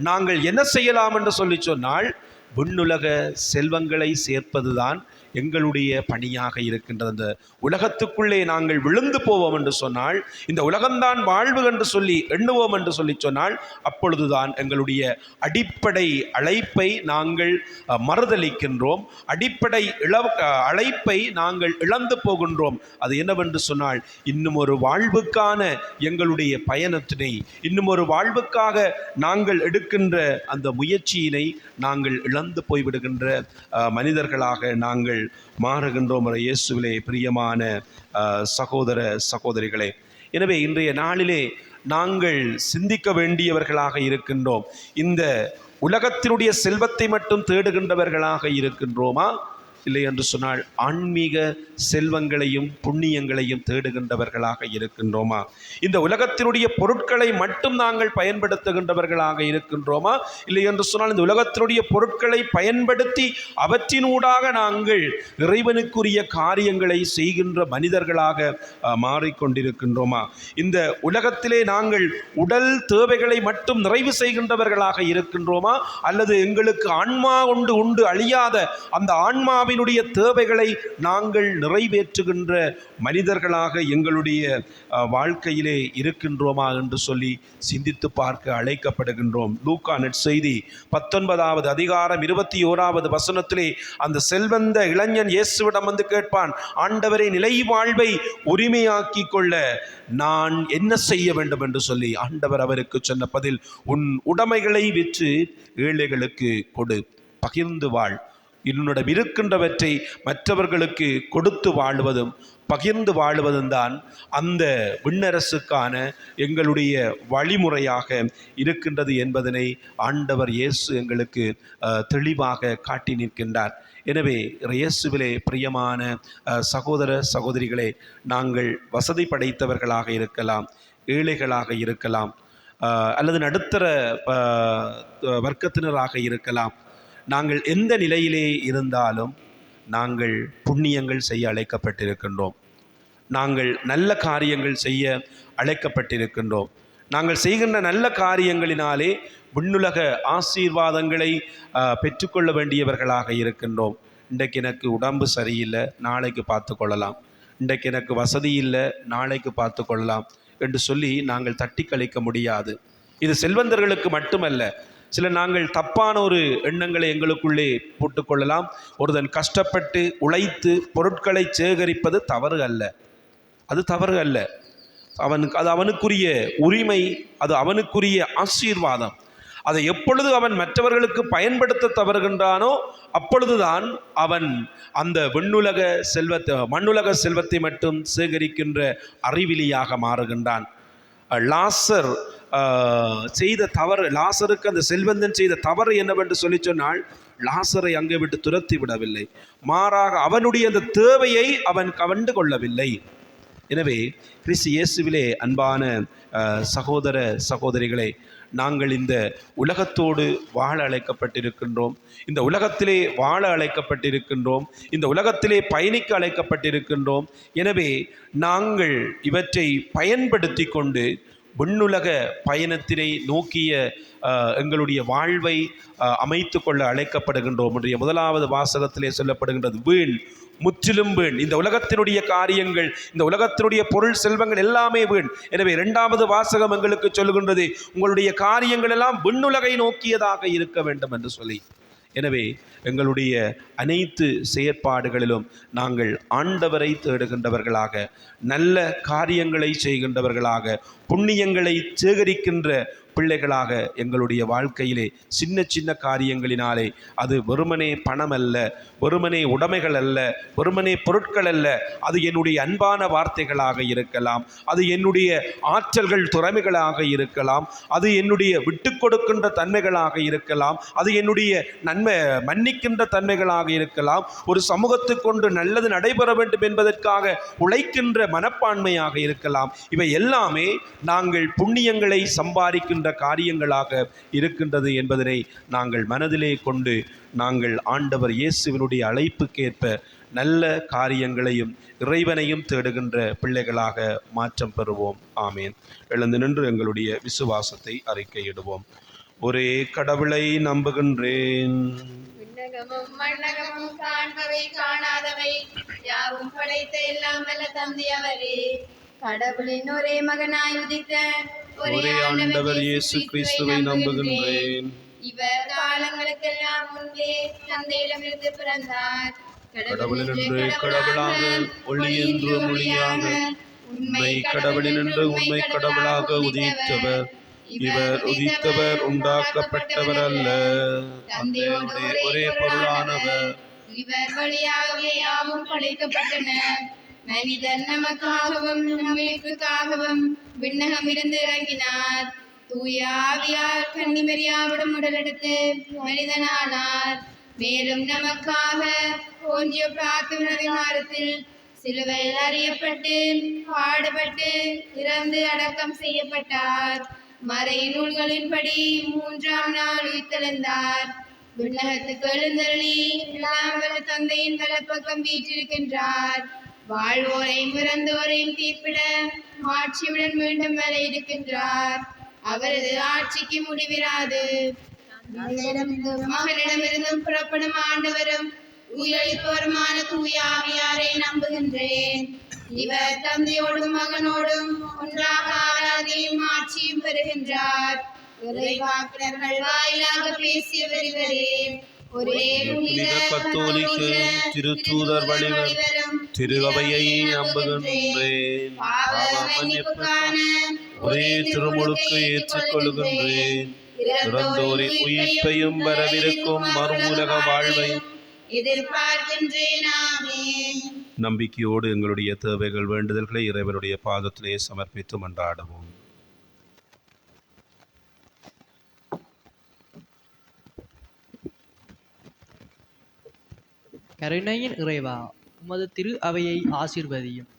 Speaker 3: நாங்கள் என்ன செய்யலாம் என்று சொல்லி சொன்னால், விண்ணுலக செல்வங்களை சேர்ப்பதுதான் எங்களுடைய பணியாக இருக்கின்றது. அந்த உலகத்துக்குள்ளே நாங்கள் விழுந்து போவோம் என்று சொன்னால், இந்த உலகம்தான் வாழ்வு என்று சொல்லி எண்ணுவோம் என்று சொல்லி சொன்னால், அப்பொழுதுதான் எங்களுடைய அடிப்படை அழைப்பை நாங்கள் மறுதலிக்கின்றோம். அடிப்படை அழைப்பை நாங்கள் இழந்து போகின்றோம். அது என்னவென்று சொன்னால், இன்னும் ஒரு வாழ்வுக்கான எங்களுடைய பயணத்தினை, இன்னும் ஒரு வாழ்வுக்காக நாங்கள் எடுக்கின்ற அந்த முயற்சியினை நாங்கள் இழந்து போய்விடுகின்ற மனிதர்களாக நாங்கள் மாறுகின்றோம். இயேசுவிலே பிரியமான சகோதர சகோதரிகளே, எனவே இன்றைய நாளிலே நாங்கள் சிந்திக்க வேண்டியவர்களாக இருக்கின்றோம். இந்த உலகத்தினுடைய செல்வத்தை மட்டும் தேடுகின்றவர்களாக இருக்கின்றோமா, இல்லை என்று சொன்னால் ஆன்மீக செல்வங்களையும் புண்ணியங்களையும் தேடுகின்றவர்களாக இருக்கின்றோமா? இந்த உலகத்தினுடைய பொருட்களை மட்டும் நாங்கள் பயன்படுத்துகின்றவர்களாக இருக்கின்றோமா, இல்லை என்று சொன்னால் இந்த உலகத்தினுடைய பொருட்களை பயன்படுத்தி அவற்றினூடாக நாங்கள் இறைவனுக்குரிய காரியங்களை செய்கின்ற மனிதர்களாக மாறிக்கொண்டிருக்கின்றோமா? இந்த உலகத்திலே நாங்கள் உடல் தேவைகளை மட்டும் நிறைவு செய்கின்றவர்களாக இருக்கின்றோமா, அல்லது எங்களுக்கு ஆன்மா உண்டு அழியாத அந்த ஆன்மாவின் தேவைகளை நாங்கள் நிறைவேற்றுகின்ற மனிதர்களாக எங்களுடைய வாழ்க்கையிலே இருக்கின்றோமா என்று சொல்லி சிந்தித்து பார்க்க அழைக்கப்படுகின்றோம். லூக்கா நற்செய்தி 19வது அதிகாரம் 21வது வசனத்திலே அந்த செல்வந்த இளைஞன் இயேசுவிடம் வந்து கேட்பான், ஆண்டவரை, நிலை வாழ்வை உரிமையாக்கி கொள்ள நான் என்ன செய்ய வேண்டும் என்று சொல்லி. ஆண்டவர் அவருக்கு சொன்ன பதில், உன் உடைமைகளை விற்று ஏழைகளுக்கு கொடு, பகிர்ந்து வாழ். என்னிடம் இருக்கின்றவற்றை மற்றவர்களுக்கு கொடுத்து வாழ்வதும் பகிர்ந்து வாழ்வதும் தான் அந்த விண்ணரசுக்கான எங்களுடைய வழிமுறையாக இருக்கின்றது என்பதனை ஆண்டவர் இயேசு எங்களுக்கு தெளிவாக காட்டி நிற்கின்றார். எனவே இயேசுவிலே பிரியமான சகோதர சகோதரிகளே, நாங்கள் வசதி படைத்தவர்களாக இருக்கலாம், ஏழைகளாக இருக்கலாம், அல்லது நடுத்தர வர்க்கத்தினராக இருக்கலாம். நாங்கள் எந்த நிலையிலே இருந்தாலும் நாங்கள் புண்ணியங்கள் செய்ய அழைக்கப்பட்டிருக்கின்றோம். நாங்கள் நல்ல காரியங்கள் செய்ய அழைக்கப்பட்டிருக்கின்றோம். நாங்கள் செய்கின்ற நல்ல காரியங்களினாலே விண்ணுலக ஆசீர்வாதங்களை பெற்றுக்கொள்ள வேண்டியவர்களாக இருக்கின்றோம். இன்றைக்கு எனக்கு உடம்பு சரியில்லை, நாளைக்கு பார்த்து கொள்ளலாம். இன்றைக்கு எனக்கு வசதி இல்லை, நாளைக்கு பார்த்து கொள்ளலாம் என்று சொல்லி நாங்கள் தட்டி கழிக்க முடியாது. இது செல்வந்தர்களுக்கு மட்டுமல்ல. நாங்கள் தப்பான ஒரு எண்ணங்களை எங்களுக்குள்ளே போட்டுக்கொள்ளலாம். ஒருவன் கஷ்டப்பட்டு உழைத்து பொருட்களை சேகரிப்பது தவறு அல்ல, அது தவறு அல்ல. அது அவனுக்குரிய உரிமை, அது அவனுக்குரிய ஆசீர்வாதம். அதை எப்பொழுது அவன் மற்றவர்களுக்கு பயன்படுத்த தவறுகின்றானோ அப்பொழுதுதான் அவன் அந்த மண்ணுலக செல்வத்தை மட்டும் சேகரிக்கின்ற அறிவிலியாக மாறுகின்றான். லாசர் செய்த தவறு, லாசருக்கு அந்த செல்வந்தன் செய்த தவறு என்னவென்று சொல்லி சொன்னால், லாசரை அங்கே விட்டு துரத்தி விடவில்லை, மாறாக அவனுடைய அந்த தேவையை அவன் கவர்ந்து கொள்ளவில்லை. எனவே கிறிஸ்து இயேசுவிலே அன்பான சகோதர சகோதரிகளே, நாங்கள் இந்த உலகத்தோடு வாழ அழைக்கப்பட்டிருக்கின்றோம். இந்த உலகத்திலே வாழ அழைக்கப்பட்டிருக்கின்றோம். இந்த உலகத்திலே பயணிக்க அழைக்கப்பட்டிருக்கின்றோம். எனவே நாங்கள் இவற்றை பயன்படுத்தி கொண்டு விண்ணுலக பயணத்தினை நோக்கிய எங்களுடைய வாழ்வை அமைத்து கொள்ள அழைக்கப்படுகின்றோம். இன்றைய 1வது வாசகத்திலே சொல்லப்படுகின்றது, வீண், முற்றிலும் வீண். இந்த உலகத்தினுடைய காரியங்கள், இந்த உலகத்தினுடைய பொருள் செல்வங்கள் எல்லாமே வீண். எனவே 2வது வாசகம் எங்களுக்கு சொல்லுகின்றது, உங்களுடைய காரியங்கள் எல்லாம் விண்ணுலகை நோக்கியதாக இருக்க வேண்டும் என்று சொல்லி. எனவே எங்களுடைய அனைத்து செயற்பாடுகளிலும் நாங்கள் ஆண்டவரை தேடுகின்றவர்களாக, நல்ல காரியங்களை செய்கின்றவர்களாக, புண்ணியங்களை சேகரிக்கின்ற பிள்ளைகளாக எங்களுடைய வாழ்க்கையிலே சின்ன சின்ன காரியங்களினாலே, அது வெறுமனே பணம் அல்ல, வெறுமனே உடைமைகள் அல்ல, வெறுமனே பொருட்கள் அல்ல, அது என்னுடைய அன்பான வார்த்தைகளாக இருக்கலாம், அது என்னுடைய ஆற்றல்கள் திறமைகளாக இருக்கலாம், அது என்னுடைய விட்டு கொடுக்கின்ற தன்மைகளாக இருக்கலாம், அது என்னுடைய மன்னிக்கின்ற தன்மைகளாக இருக்கலாம், ஒரு சமூகத்துக்கொண்டு நல்லது நடைபெற வேண்டும் என்பதற்காக உழைக்கின்ற மனப்பான்மையாக இருக்கலாம். இவை எல்லாமே நாங்கள் புண்ணியங்களை சம்பாதிக்கின்ற காரியங்களாக இருக்கின்றது என்பதனை நாங்கள் மனதிலே கொண்டு நாங்கள் ஆண்டவர் இயேசுவினுடைய அழைப்புக்கேற்ப நல்ல காரியங்களையும் இறைவனையும் தேடுகின்ற பிள்ளைகளாக மாற்றம் பெறுவோம். ஆமேன். எழுந்து நின்று எங்களுடைய விசுவாசத்தை அறிக்கையிடுவோம். ஒரே கடவுளை நம்புகின்றேன்.
Speaker 1: விண்ணகமும் மண்ணகமும் காண்பவை காணாதவை யாவும் படைத்த எல்லாம் வல்ல தந்தை அவரே, கடவுளின் ஒரே மகனாய் உதித்த
Speaker 3: ஒரே ஆண்டவர் இயேசு கிறிஸ்துவை நம்புகின்றேன்.
Speaker 1: இவர் காலங்களுக்கெல்லாம் முன்பே தந்தையிடமிருந்து பிறந்தார்.
Speaker 3: கடவுளினின்று கடவுளாக, ஒளி என்று ஒளியாக, உண்மை கடவுளினின்று உண்மை கடவுளாக உதித்தவர். இவர் உதித்தவர் உண்டாக்கப்பட்டவர் அல்ல, தந்தையோடு ஒரே பொருளானவர்.
Speaker 1: இவர் வழியாகவே யாவும் படைக்கப்பட்டன. மனிதன் நமக்காகவும் நம்மளுக்காகவும் விண்ணகம் இருந்து இறங்கினார். தூய ஆவியார் கன்னிமரியாவிடம் உடலெடுத்து மனிதனானார். மேலும் நமக்காக போன்றிய பிலாத்தின் அதிகாரத்தில் சிலுவையில் அறியப்பட்டு பாடுபட்டு இறந்து அடக்கம் செய்யப்பட்டார். மறை நூல்களின்படி 3ஆம் நாள் உயிர்த்தெழுந்தார். விண்ணகத்துக்கு எழுந்தருளி எல்லாம் வல்ல தந்தையின் வலப்பக்கம் வீற்றிருக்கின்றார். வாழ்வோரையும் இறந்தோரையும் தீர்ப்பிட ஆட்சியுடன் மீண்டும் வர இருக்கின்றார். அவரது ஆட்சிக்கு முடிவிராது. மகனிடமிருந்தும் புறப்படும் ஆண்டவரும் உயிரளிப்பவருமான தூய ஆவியாரை நம்புகின்றேன். இவர் தந்தையோடும் மகனோடும் ஒன்றாக ஆராதனையும் ஆட்சியும் பெறுகின்றார். இறைவாக்கினர்கள் வாயிலாக பேசியவர் இவரே. ஒரே
Speaker 3: கத்தோலிக்க திருத்தூதர் வழிவர் திரு அவையை நம்புகின்றேன். ஒரே திருமுழுக்கு ஏற்றுக்கொள்கின்றேன். இறந்தோரின் உயிர்ப்பையும் வரவிருக்கும் மறுவுலக வாழ்வையும்
Speaker 1: எதிர்பார்க்கின்றேன்.
Speaker 3: நம்பிக்கையோடு எங்களுடைய தேவைகள் வேண்டுதல்களை இறைவனுடைய பாதத்திலே சமர்ப்பித்து மன்றாடுவோம்.
Speaker 6: கருணையின் இறைவா, உமது திரு அவையை ஆசீர்வதியும்.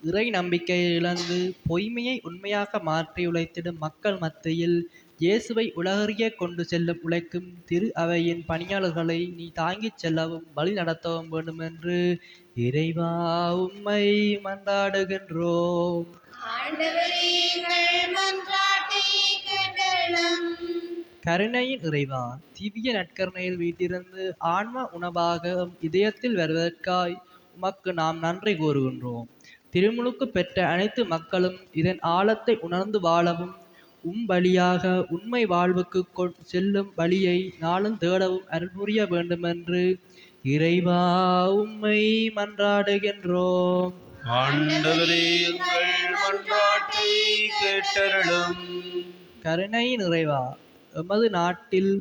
Speaker 6: இறை நம்பிக்கையை இழந்து பொய்மையை உண்மையாக மாற்றி உழைத்திடும் மக்கள் மத்தியில் இயேசுவை உலகறிய கொண்டு செல்லும் உழைக்கும் திரு அவையின் பணியாளர்களை நீ தாங்கிச் செல்லவும் வழி நடத்தவும் வேண்டுமென்று இறைவா உம்மை மன்றாடுகின்றோம். கருணையின் இறைவா, திவ்ய நற்கருணையில் வீட்டிருந்து ஆன்ம உணவாக இதயத்தில் வருவதற்காய் உமக்கு நாம் நன்றி கூறுகின்றோம். திருமுழுக்கு பெற்ற அனைத்து மக்களும் இதன் ஆழத்தை உணர்ந்து வாழவும் வழியாக உண்மை வாழ்வுக்கு செல்லும் வழியை நாளும் தேடவும் அருள் புரிய வேண்டுமென்று இறைவா உம்மை மன்றாடுகின்றோம். கருணையின் இறைவா, எமது நாட்டில்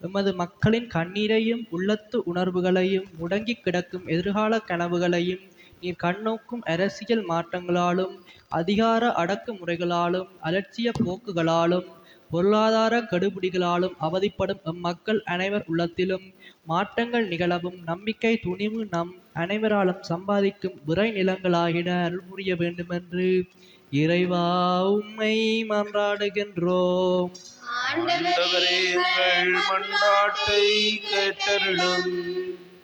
Speaker 6: எமது மக்களின் கண்ணீரையும் உள்ளத்து உணர்வுகளையும் முடங்கி கிடக்கும் எதிர்கால கனவுகளையும் நீர் கண்ணோக்கும் அரசியல் மாற்றங்களாலும் அதிகார அடக்குமுறைகளாலும் அலட்சிய போக்குகளாலும் பொருளாதார கெடுபிடிகளாலும் அவதிப்படும் எம்மக்கள் அனைவர் உள்ளத்திலும் மாற்றங்கள் நிகழவும் நம்பிக்கை துணிவு நம் அனைவராலும் சம்பாதிக்கும் விரை நிலங்களாகிட அருள் புரிய வேண்டுமென்று இறைவா உம்மை மன்றாடுகின்றோம்.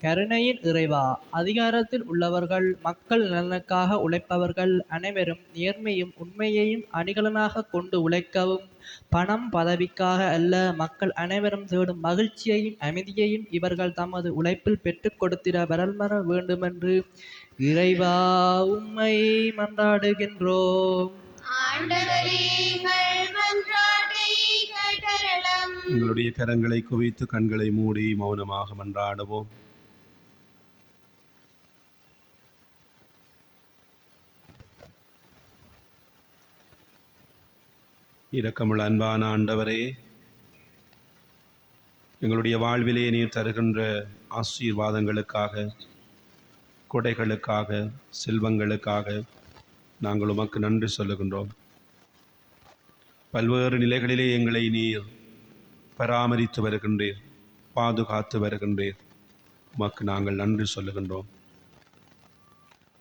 Speaker 6: கருணையின் இறைவா, அதிகாரத்தில் உள்ளவர்கள் மக்கள் நலனுக்காக உழைப்பவர்கள் அனைவரும் நேர்மையும் உண்மையையும் அணிகலனாக கொண்டு உழைக்கவும் பணம் பதவிக்காக அல்ல, மக்கள் அனைவரும் தேடும் மகிழ்ச்சியையும் அமைதியையும் இவர்கள் தமது உழைப்பில் பெற்றுக் கொடுத்திட வரல்மர வேண்டுமென்று இறைவா உம்மை மன்றாடுகின்றோம்.
Speaker 3: எங்களுடைய கரங்களை குவித்து கண்களை மூடி மௌனமாக மன்றாடுவோம். இரக்கமுள்ள அன்பான ஆண்டவரே, எங்களுடைய வாழ்விலே நீர் தருகின்ற ஆசீர்வாதங்களுக்காக, கொடைகளுக்காக, செல்வங்களுக்காக நாங்கள் உமக்கு நன்றி சொல்லுகின்றோம். பல்வேறு நிலைகளிலே எங்களை நீர் பராமரித்து வருகின்றீர், பாதுகாத்து வருகின்றீர். உமக்கு நாங்கள் நன்றி சொல்லுகின்றோம்.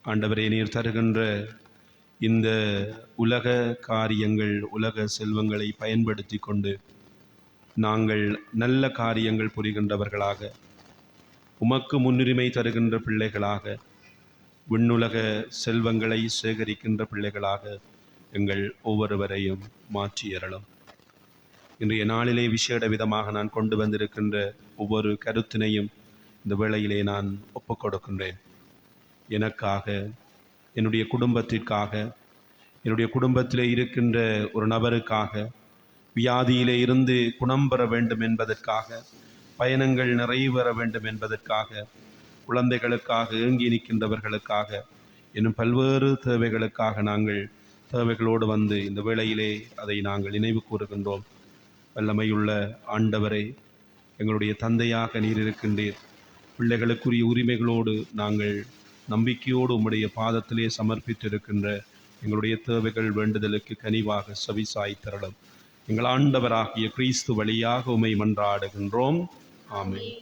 Speaker 3: ஆண்டவரே, நீர் தருகின்ற இந்த உலக காரியங்கள், உலக செல்வங்களை பயன்படுத்தி கொண்டு நாங்கள் நல்ல காரியங்கள் புரிகின்றவர்களாக, உமக்கு முன்னுரிமை தருகின்ற பிள்ளைகளாக, விண்ணுலக செல்வங்களை சேகரிக்கின்ற பிள்ளைகளாக எங்கள் ஒவ்வொருவரையும் மாற்றியறலும். இன்றைய நாளிலே விசேட விதமாக நான் கொண்டு வந்திருக்கின்ற ஒவ்வொரு கருத்தினையும் இந்த வேளையிலே நான் ஒப்புக் கொடுக்கின்றேன். எனக்காக, என்னுடைய குடும்பத்திற்காக, என்னுடைய குடும்பத்திலே இருக்கின்ற ஒரு நபருக்காக, வியாதியிலே இருந்து குணம் பெற வேண்டும் என்பதற்காக, பயணங்கள் நிறைவேற வேண்டும் என்பதற்காக, குழந்தைகளுக்காக ஏங்கி நிற்கின்றவர்களுக்காக, இன்னும் பல்வேறு தேவைகளுக்காக நாங்கள் தேவைகளோடு வந்து இந்த வேளையிலே அதை நாங்கள் நினைவு கூறுகின்றோம். வல்லமையுள்ள ஆண்டவரே, எங்களுடைய தந்தையாக நீர் இருக்கின்றீர். பிள்ளைகளுக்குரிய உரிமைகளோடு நாங்கள் நம்பிக்கையோடு உம்முடைய பாதத்திலே சமர்ப்பித்திருக்கின்ற எங்களுடைய தேவைகள் வேண்டுதலுக்கு கனிவாக செவிசாய் தரலும். எங்கள் ஆண்டவராகிய கிறிஸ்து வழியாக உம்மை மன்றாடுகின்றோம். ஆமென்.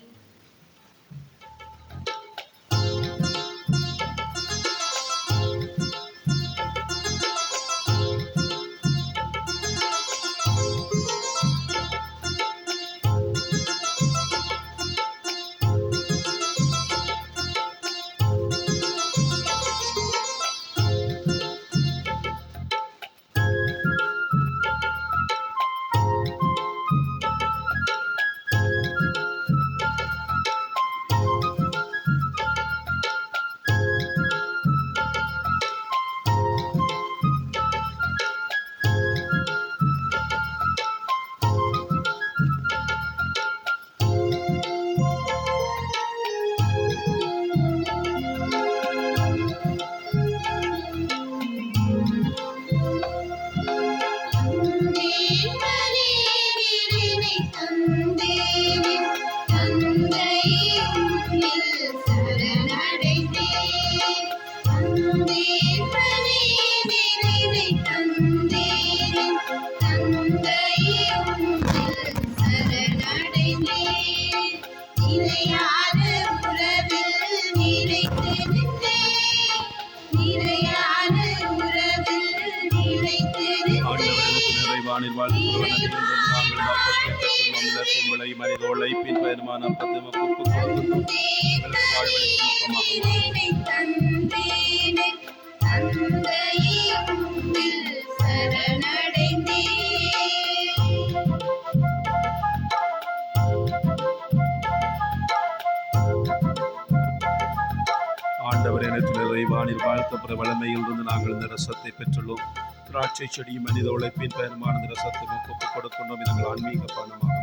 Speaker 3: வானில் வாழ்த்தப்பட வளமையில் இருந்து நாங்கள் இந்த ரசத்தை பெற்றுள்ளோம். திராட்சை செடியும் மனித உழைப்பின் பயணமான இந்த ரசத்தை ஒப்புக் கொடுக்கின்றோம். இதங்கள் ஆன்மீக பானமாக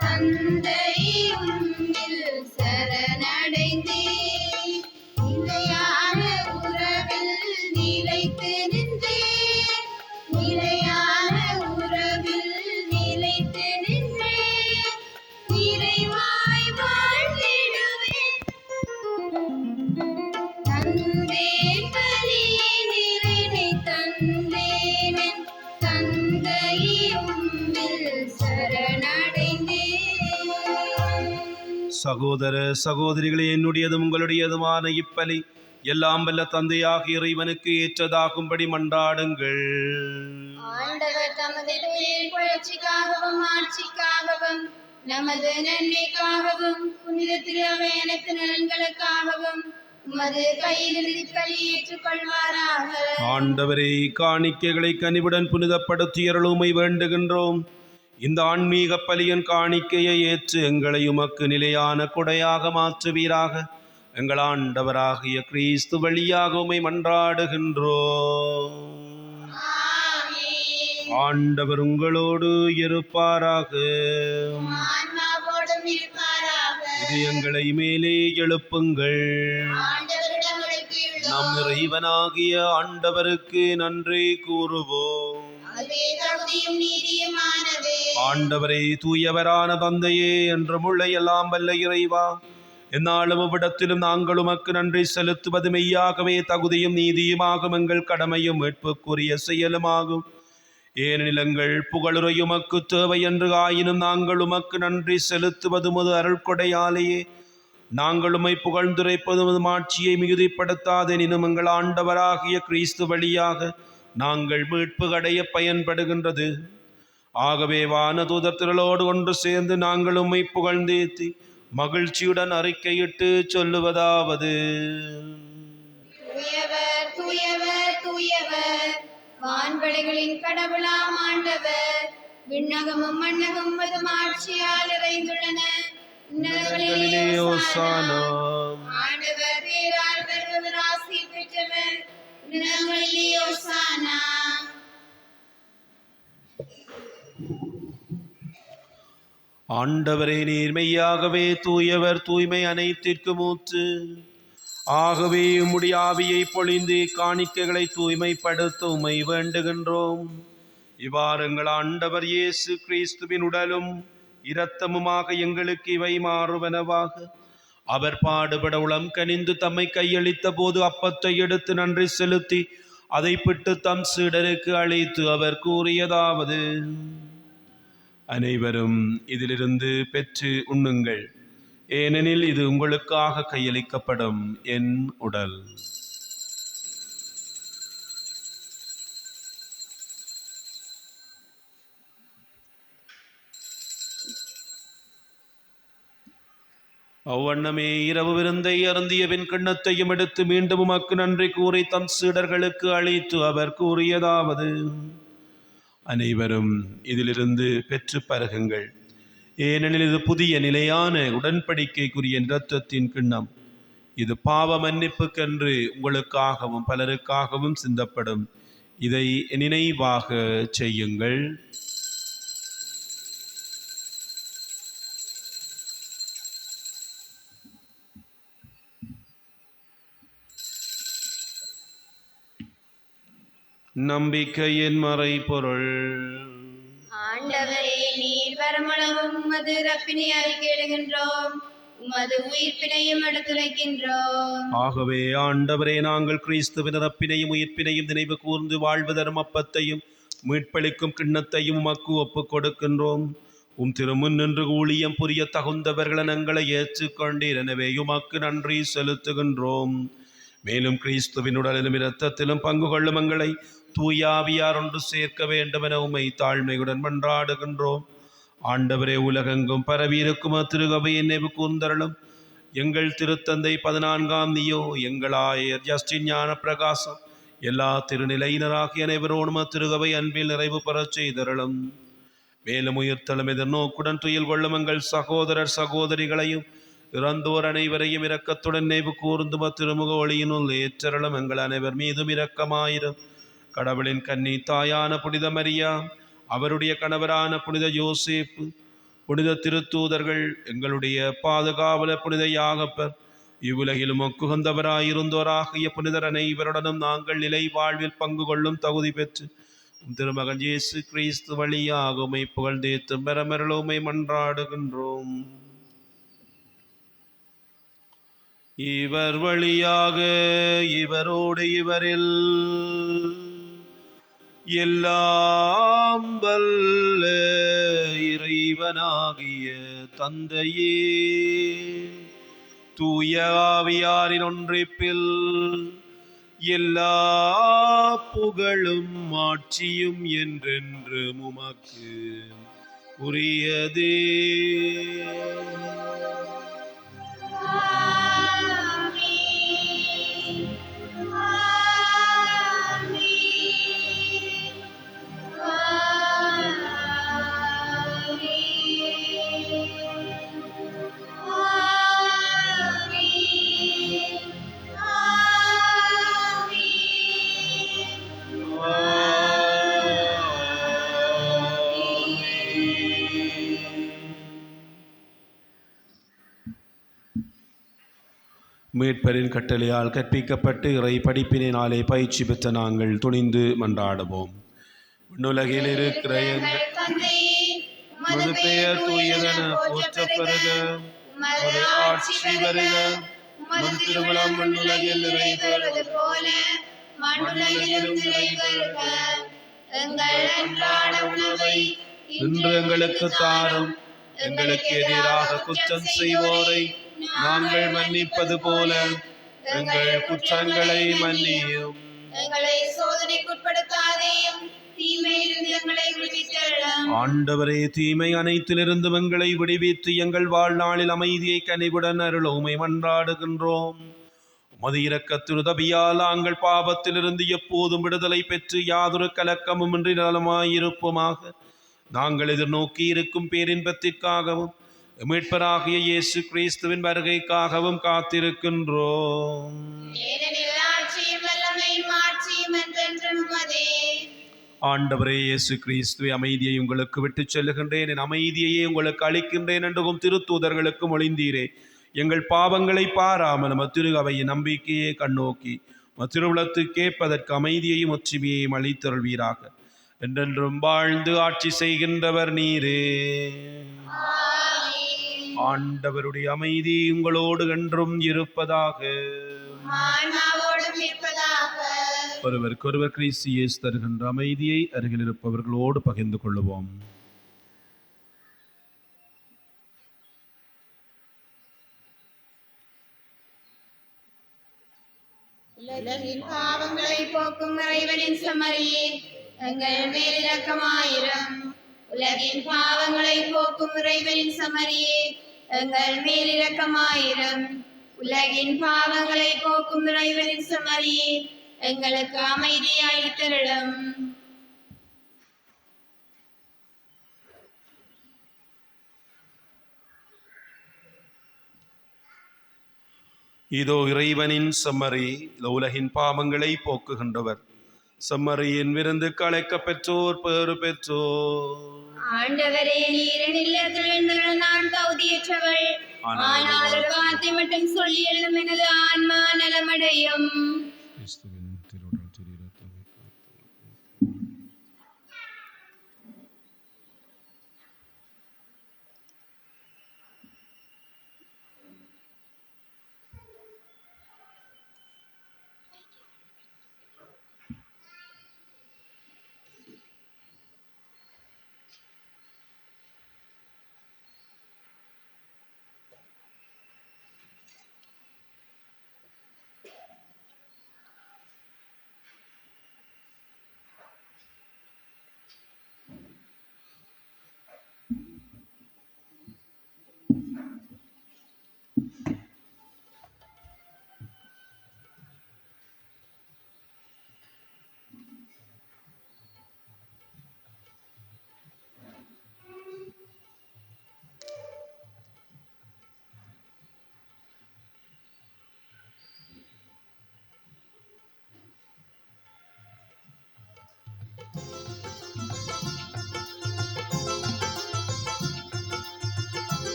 Speaker 1: தந்தேன்
Speaker 3: சகோதர சகோதரிகளே, என்னுடையதும் உங்களுடையதுமான இப்பலி எல்லாம் வல்ல தந்தையாகிய இறைவனுக்கு ஏற்றதாகும்படி மன்றாடுங்கள்.
Speaker 1: ஆண்டவர் தமது தூய புகழ்ச்சிக்காகவும் ஆட்சிக்காகவும் நமது நன்மைக்காகவும் புனித திரு அவை அனைத்து நலன்களுக்காகவும் உமது கையிலிருந்து பலி ஏற்றுக்கொள்வாராக.
Speaker 3: ஆண்டவரே, காணிக்கைகளை கனிவுடன் புனிதப்படுத்தி அருளுமை வேண்டுகின்றோம். இந்த ஆன்மீக பலியின் காணிக்கையை ஏற்று எங்களை உமக்கு நிலையான கொடையாக மாற்றுவீராக. எங்கள் ஆண்டவராகிய கிறிஸ்து வழியாக உம்மை மன்றாடுகின்றோம். ஆண்டவர் உங்களோடு இருப்பாராக.
Speaker 1: ஆன்மாவோடும் இருப்பாராக.
Speaker 3: இதயங்களை மேலே எழுப்புங்கள்.
Speaker 1: ஆண்டவரிடம் எழுப்பியுள்ளோம்.
Speaker 3: நம் இறைவனாகிய ஆண்டவருக்கு நன்றி கூறுவோம்.
Speaker 1: அதுவே தகுதியும் நீதியுமானதே.
Speaker 3: ஆண்டவரே, தூயவரான தந்தையே, என்றும் உள்ள எல்லாம் வல்ல இறைவா, எந்நாளும் இவ்விடத்திலும் நாங்கள் உமக்கு நன்றி செலுத்துவது மெய்யாகவே தகுதியும் நீதியுமாகும், எங்கள் கடமையும் மீட்புக்குரிய செயலுமாகும். ஏனெனில் எங்கள் புகழுரை உமக்கு தேவை என்று ஆயினும் நாங்கள் உமக்கு நன்றி செலுத்துவது முது அருள்கொடையாலேயே. நாங்கள் உம்மை புகழ்ந்துரைப்பது மாட்சியை மிகுதிப்படுத்தாதெனினும் எங்கள் ஆண்டவராகிய கிறிஸ்து வழியாக நாங்கள் மீட்பு அடைய பயன்படுகின்றது. ஆகவே வானதூதர் திரளோடு ஒன்று சேர்ந்து நாங்கள் உம்மை புகழ்ந்தேத்தி மகிழ்ச்சியுடன் அறிக்கையிட்டு சொல்லுவதாவது:
Speaker 1: தூயவர் தூயவர் தூயவர், வான்படைகளின் கடவுளாம் ஆண்டவர். விண்ணகமும் மண்ணகமும் மது ஆட்சியால் நிறைந்துள்ளன.
Speaker 3: உன்னதங்களிலே ஓசானா.
Speaker 1: ஆண்டவர் பேரால் வருபவர் ஆசி பெற்றவர். உன்னதங்களிலே ஓசானா.
Speaker 3: ஆண்டவரே, நீர் மெய்யாகவே தூயவர், தூய்மை அனைத்திற்கும் ஊற்று. ஆகவே உம்முடைய ஆவியை பொழிந்து காணிக்கைகளை தூய்மைப்படுத்த உம்மை வேண்டுகின்றோம். இவ்வாறு எங்கள் ஆண்டவர் இயேசு கிறிஸ்துவின் உடலும் இரத்தமுமாக எங்களுக்கு இவை மாறுவனவாக. அவர் பாடுபட உளம் கனிந்து தம்மை கையளித்த போது அப்பத்தை எடுத்து நன்றி செலுத்தி அதை பிட்டு தம் சீடருக்கு அளித்து அவர் கூறியதாவது: அனைவரும் இதிலிருந்து பெற்று உண்ணுங்கள், ஏனெனில் இது உங்களுக்காக கையளிக்கப்படும் என் உடல். அவ்வண்ணமே இரவு விருந்தை அருந்திய பின் கிண்ணத்தையும் எடுத்து மீண்டும் உமக்கு நன்றி கூறி தம் சீடர்களுக்கு அளித்து அவர் கூறியதாவது: அனைவரும் இதிலிருந்து பெற்று பருகுங்கள், ஏனெனில் இது புதிய நிலையான உடன்படிக்கைக்குரிய இரத்தத்தின் கிண்ணம். இது பாவ மன்னிப்புக்கென்று உங்களுக்காகவும் பலருக்காகவும் சிந்தப்படும். இதை நினைவாக செய்யுங்கள். நம்பிக்கையின் மறைபொருள்.
Speaker 1: ஆண்டவரே, நீர் வருமளவும் உமது இறப்பினை அறிக்கையிடுகின்றோம், உமது உயிர்ப்பினையும் எடுத்துரைக்கின்றோம்.
Speaker 3: ஆகவே ஆண்டவரே, நாங்கள் கிறிஸ்துவின் இறப்பினையும் உயிர்ப்பினையும் நினைவு கூர்ந்து வாழ்வு தரும் அப்பத்தையும் மீட்பளிக்கும் கிண்ணத்தையும் உமக்கு ஒப்புக் கொடுக்கின்றோம். உம் திருமுன் நின்று ஊழியம் புரிய தகுந்தவர்களை எங்களை ஏற்றுக்கொண்டீர். எனவே உமக்கு நன்றி செலுத்துகின்றோம். மேலும் கிறிஸ்துவின் உடலிலும் இரத்தத்திலும் பங்கு கொள்ளும் எங்களை தூயாவியார் ஒன்று சேர்க்க வேண்டும் என உம்மை தாழ்மையுடன் மன்றாடுகின்றோம். ஆண்டவரே, உலகெங்கும் பரவியிருக்கும் திருகபையை நினைவு கூர்ந்தருளும். எங்கள் திருத்தந்தை 14ஆம் நியோ, எங்கள் ஆயர் ஜஸ்டின் ஞான பிரகாசம், எல்லா திருநிலையினராகிய அனைவரோடும் திருகபை அன்பில் நிறைவு பெறச் செய்தருளும். மேலும் உயிர்த்தலும் எதிர்நோக்குடன் துயில் கொள்ளும் எங்கள் சகோதரர் சகோதரிகளையும் இறந்தோர் அனைவரையும் இரக்கத்துடன் நினைவு கூர்ந்து திருமுக ஒளியினுள் ஏற்றருளும். எங்கள் அனைவர் மீதும் இரக்கமாயிரும். கடவுளின் கன்னி தாயான புனித மரியா, அவருடைய கணவரான புனித யோசேப்பு, புனித திருத்தூதர்கள், எங்களுடைய பாதுகாவலர் புனித யாகப்பர், இவ்வுலகிலும் ஒக்குகந்தவராயிருந்தோராகிய புனிதர் அனைவருடனும் நாங்கள் நிலை வாழ்வில் பங்கு கொள்ளும் தகுதி பெற்று திருமகன் இயேசு கிறிஸ்து வழியாக உம்மை புகழ்ந்தேத்து பெறமருளுமை மன்றாடுகின்றோம். இவர் வழியாக இவரோடு இவரில் எல்லாம் வல்ல இறைவனாகிய தந்தையே, தூய ஆவியாரின் ஒன்றிப்பில் எல்லா புகழும் ஆட்சியும் என்றென்று உமக்கு உரியதே. மீட்பரின் கட்டளையால் கற்பிக்கப்பட்டு இறை படிப்பினாலே பயிற்சி பெற்ற நாங்கள் துணிந்து மன்றாடுவோம். விண்ணுலகில் இருக்கிற எங்கள் உமது பெயர் தூயதென போற்றப் பெறுக. உமது ஆட்சி வருக. உமது திருவிழம் விண்ணுலகில் நிறைவேறுவது போல மண்ணுலகிலும் நிறைவேறுக. எங்கள் அன்றாட உணவை இன்று எங்களுக்கு தாரும். எங்களுக்கு எதிராக குற்றம் செய்வோரை நாங்கள் மன்னிப்பது போல எங்கள் குற்றங்களை மன்னியும்.
Speaker 1: எங்களை சோதனைக்குட்படுத்தாதேயும், தீமையிலிருந்து எங்களை விடுவித்தருளும்.
Speaker 3: ஆண்டவரே, தீமை அனைத்திலிருந்து எங்களை விடுவித்து எங்கள் வாழ்நாளில் அமைதியை கனிவுடன் அருள உம்மை மன்றாடுகின்றோம். உமது இரக்கத்திருதவியால் நாங்கள் பாவத்திலிருந்து எப்போதும் விடுதலை பெற்று யாதொரு கலக்கமும் இன்றி நலமாயிருப்போமாக. நாங்கள் எதிர்நோக்கி இருக்கும் பேரின்பத்திற்காகவும் மீட்பராகிய இயேசு கிறிஸ்துவின் வருகைக்காகவும் காத்திருக்கின்றோம். ஆண்டவரே இயேசு கிறிஸ்துவை, அமைதியை உங்களுக்கு விட்டுச் செல்லுகின்றேன், என் அமைதியையே உங்களுக்கு அளிக்கின்றேன் என்றும் திருத்தூதர்களுக்கு மொழிந்தீரே. எங்கள் பாவங்களை பாராமல் திரு அவையின் நம்பிக்கையை கண்ணோக்கி திருவுளத்து கேட்பதற்கு அமைதியையும் ஒற்றுமையையும் அளித்தருள்வீராக. என்றென்றும் வாழ்ந்து ஆட்சி செய்கின்றவர் நீரே. ஆண்டவருடைய அமைதி உங்களோடு என்றும் இருப்பதாக. ஒருவருக்கொருவர் கிறிஸ்து இயேசு தருகின்ற அமைதியை அருகில் இருப்பவர்களோடு பகிர்ந்து கொள்ளுவோம்.
Speaker 1: உலகின் பாவங்களை போக்கும் இறைவனின் செம்மறியே, எங்கள் மேல் இரக்கமாயிரும். உலகின் பாவங்களை போக்கும் இறைவனின் செம்மறியே, எங்கள் மேல் இரக்கமாயிரும். உலகின் பாவங்களை போக்கும் இறைவனின் செம்மறியே, எங்களுக்கு அமைதியாயித்தருளும்.
Speaker 3: இதோ இறைவனின் செம்மறி, உலகின் பாவங்களை போக்குகின்றவர். செம்மறியின் விருந்துக்கு அழைக்க பெற்றோர் பேறு பெற்றோர்.
Speaker 1: ஆண்டவரே, நீரின் இல்லத்தில் நான் தகுதியற்றவள், ஆனால் ஒரு வார்த்தை மட்டும் சொல்லி எழும் எனது ஆன்மா நலமடையும்.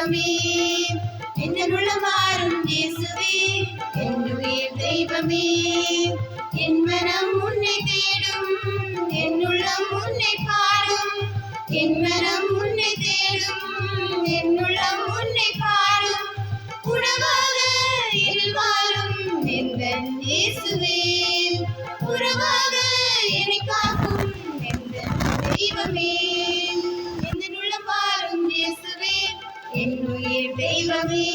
Speaker 1: தெய்வமே என்னுள்ள மாறும் இயேசுவே என்னுயிர் தெய்வமே என் மனம் உன்னை தேடும் என் உள்ளம் உன்னை பாடும் என் மனம் உன்னை தேடும் என் உள்ளம் உன்னை பாடும் உணவாக என் வாழும் எந்தன் இயேசுவே உறவாக என்னை காக்கும் எந்தன் தெய்வமே எந்தன் உள்ளம் வாழும் இயேசுவே என்னுயிர் தெய்வமே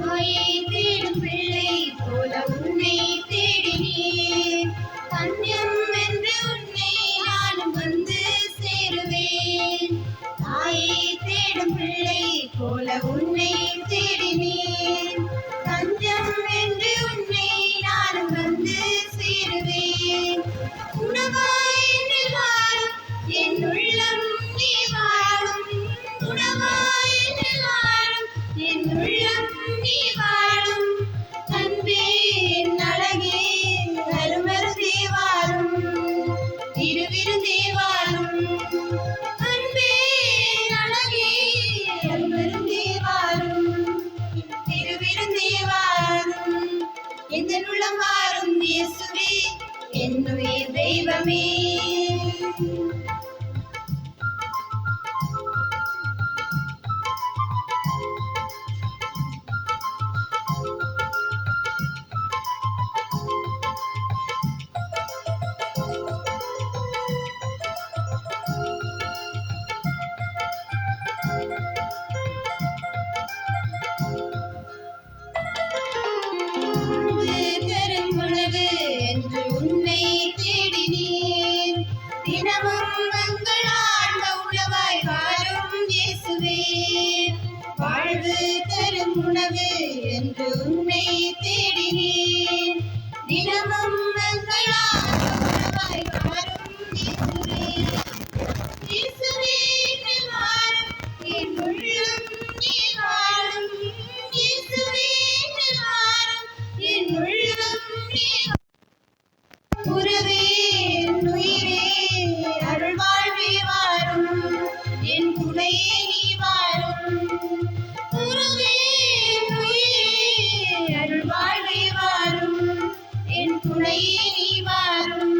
Speaker 1: தாயை தேடும் பிள்ளை போல உன்னை தேடினேன் தஞ்சம் என்று உன்னை நானும் வந்து சேருவேன் தாயை தேடும் பிள்ளை போல உன்னை தேடினேன் தஞ்சம் என்று உன்னை நானும் வந்து சேருவேன் உணவாய் என்னில் வாழும் என் உள்ளம் நீ வாழும் உணவாய் என்னில் வாழும் என் உள்ளம் நீ வாழும் அன்பே என் அழகே அருமருந்தே வாழும் இருவிருந்தே வாழும் அன்பே என் அழகே அருமருந்தே வாழும் இருவிருந்தே வாழும் எந்த உள்ளம் வாழும் இயேசுவே என்னுயிர் தெய்வமே தரும் உணவு என்று உன்னை தேடினேன் தினமும் எங்கள் ஆண்ட உணவாய் வாரும் இயேசுவே வாழ்வு தரும் உணவு என்று உன்னை தேடினேன் தினமும் எங்கள் ஆண்ட உணவாய் வாரும் இயேசுவே இயேசுவே என்னில் வாழும் என் உள்ளம் நீ வாழும் இயேசுவே என்னில் வாழும் என் உள்ளம் நீ உறவே என் உயிரே அருள் வாழ்வே வாரும் என் துணையே நீ வாரும் உறவே என் உயிரே அருள் வாழ்வே வாரும் என் துணையே நீ வாரும்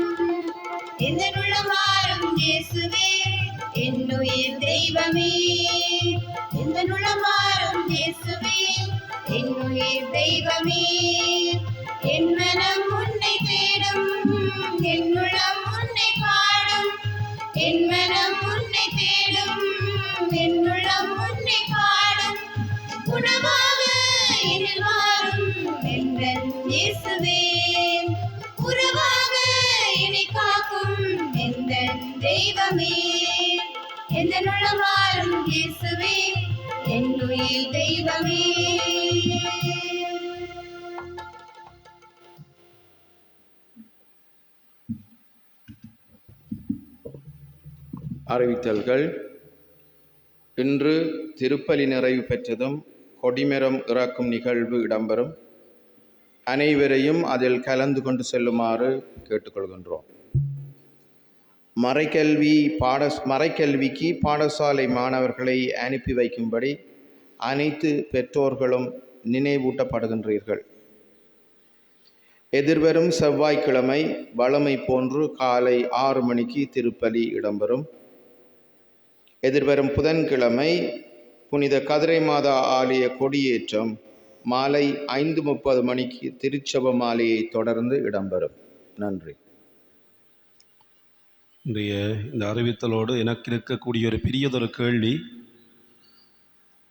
Speaker 1: எந்த உள்ளம் வாரும் இயேசுவே என்னுயிர் தெய்வமே எந்த உள்ளம் வாரும் இயேசுவே என்னுயிர் தெய்வமே என் மனம் உன்னை தேடும் என் உள்ளம் உன்னை பாடும் என் மனம் உன்னை தேடும் என் உள்ளம் உன்னை பாடும் உணவாக என்னில் வாரும் எந்தன் இயேசுவே உறவாக என்னை காக்கும் எந்தன் தெய்வமே எந்தன் உள்ளம் வாரும் இயேசுவே என்னுயிர் தெய்வமே
Speaker 7: அறிவித்தல்கள். இன்று திருப்பலி நிறைவு பெற்றதும் கொடிமரம் இறக்கும் நிகழ்வு இடம்பெறும். அனைவரையும் அதில் கலந்து கொண்டு செல்லுமாறு கேட்டுக்கொள்கின்றோம். மறைக்கல்விக்கு பாடசாலை மாணவர்களை அனுப்பி வைக்கும்படி அனைத்து பெற்றோர்களும் நினைவூட்டப்படுகின்றீர்கள். எதிர்வரும் செவ்வாய்க்கிழமை வழமை போன்று காலை 6 மணிக்கு திருப்பலி இடம்பெறும். எதிர்வரும் புதன்கிழமை புனித கதிரை மாதா ஆலய கொடியேற்றம் மாலை 5:30 மணிக்கு திருச்செப மாலையை தொடர்ந்து இடம்பெறும். நன்றி.
Speaker 3: இன்றைய இந்த அறிவித்தலோடு எனக்கு இருக்கக்கூடிய ஒரு பெரியதொரு கேள்வி,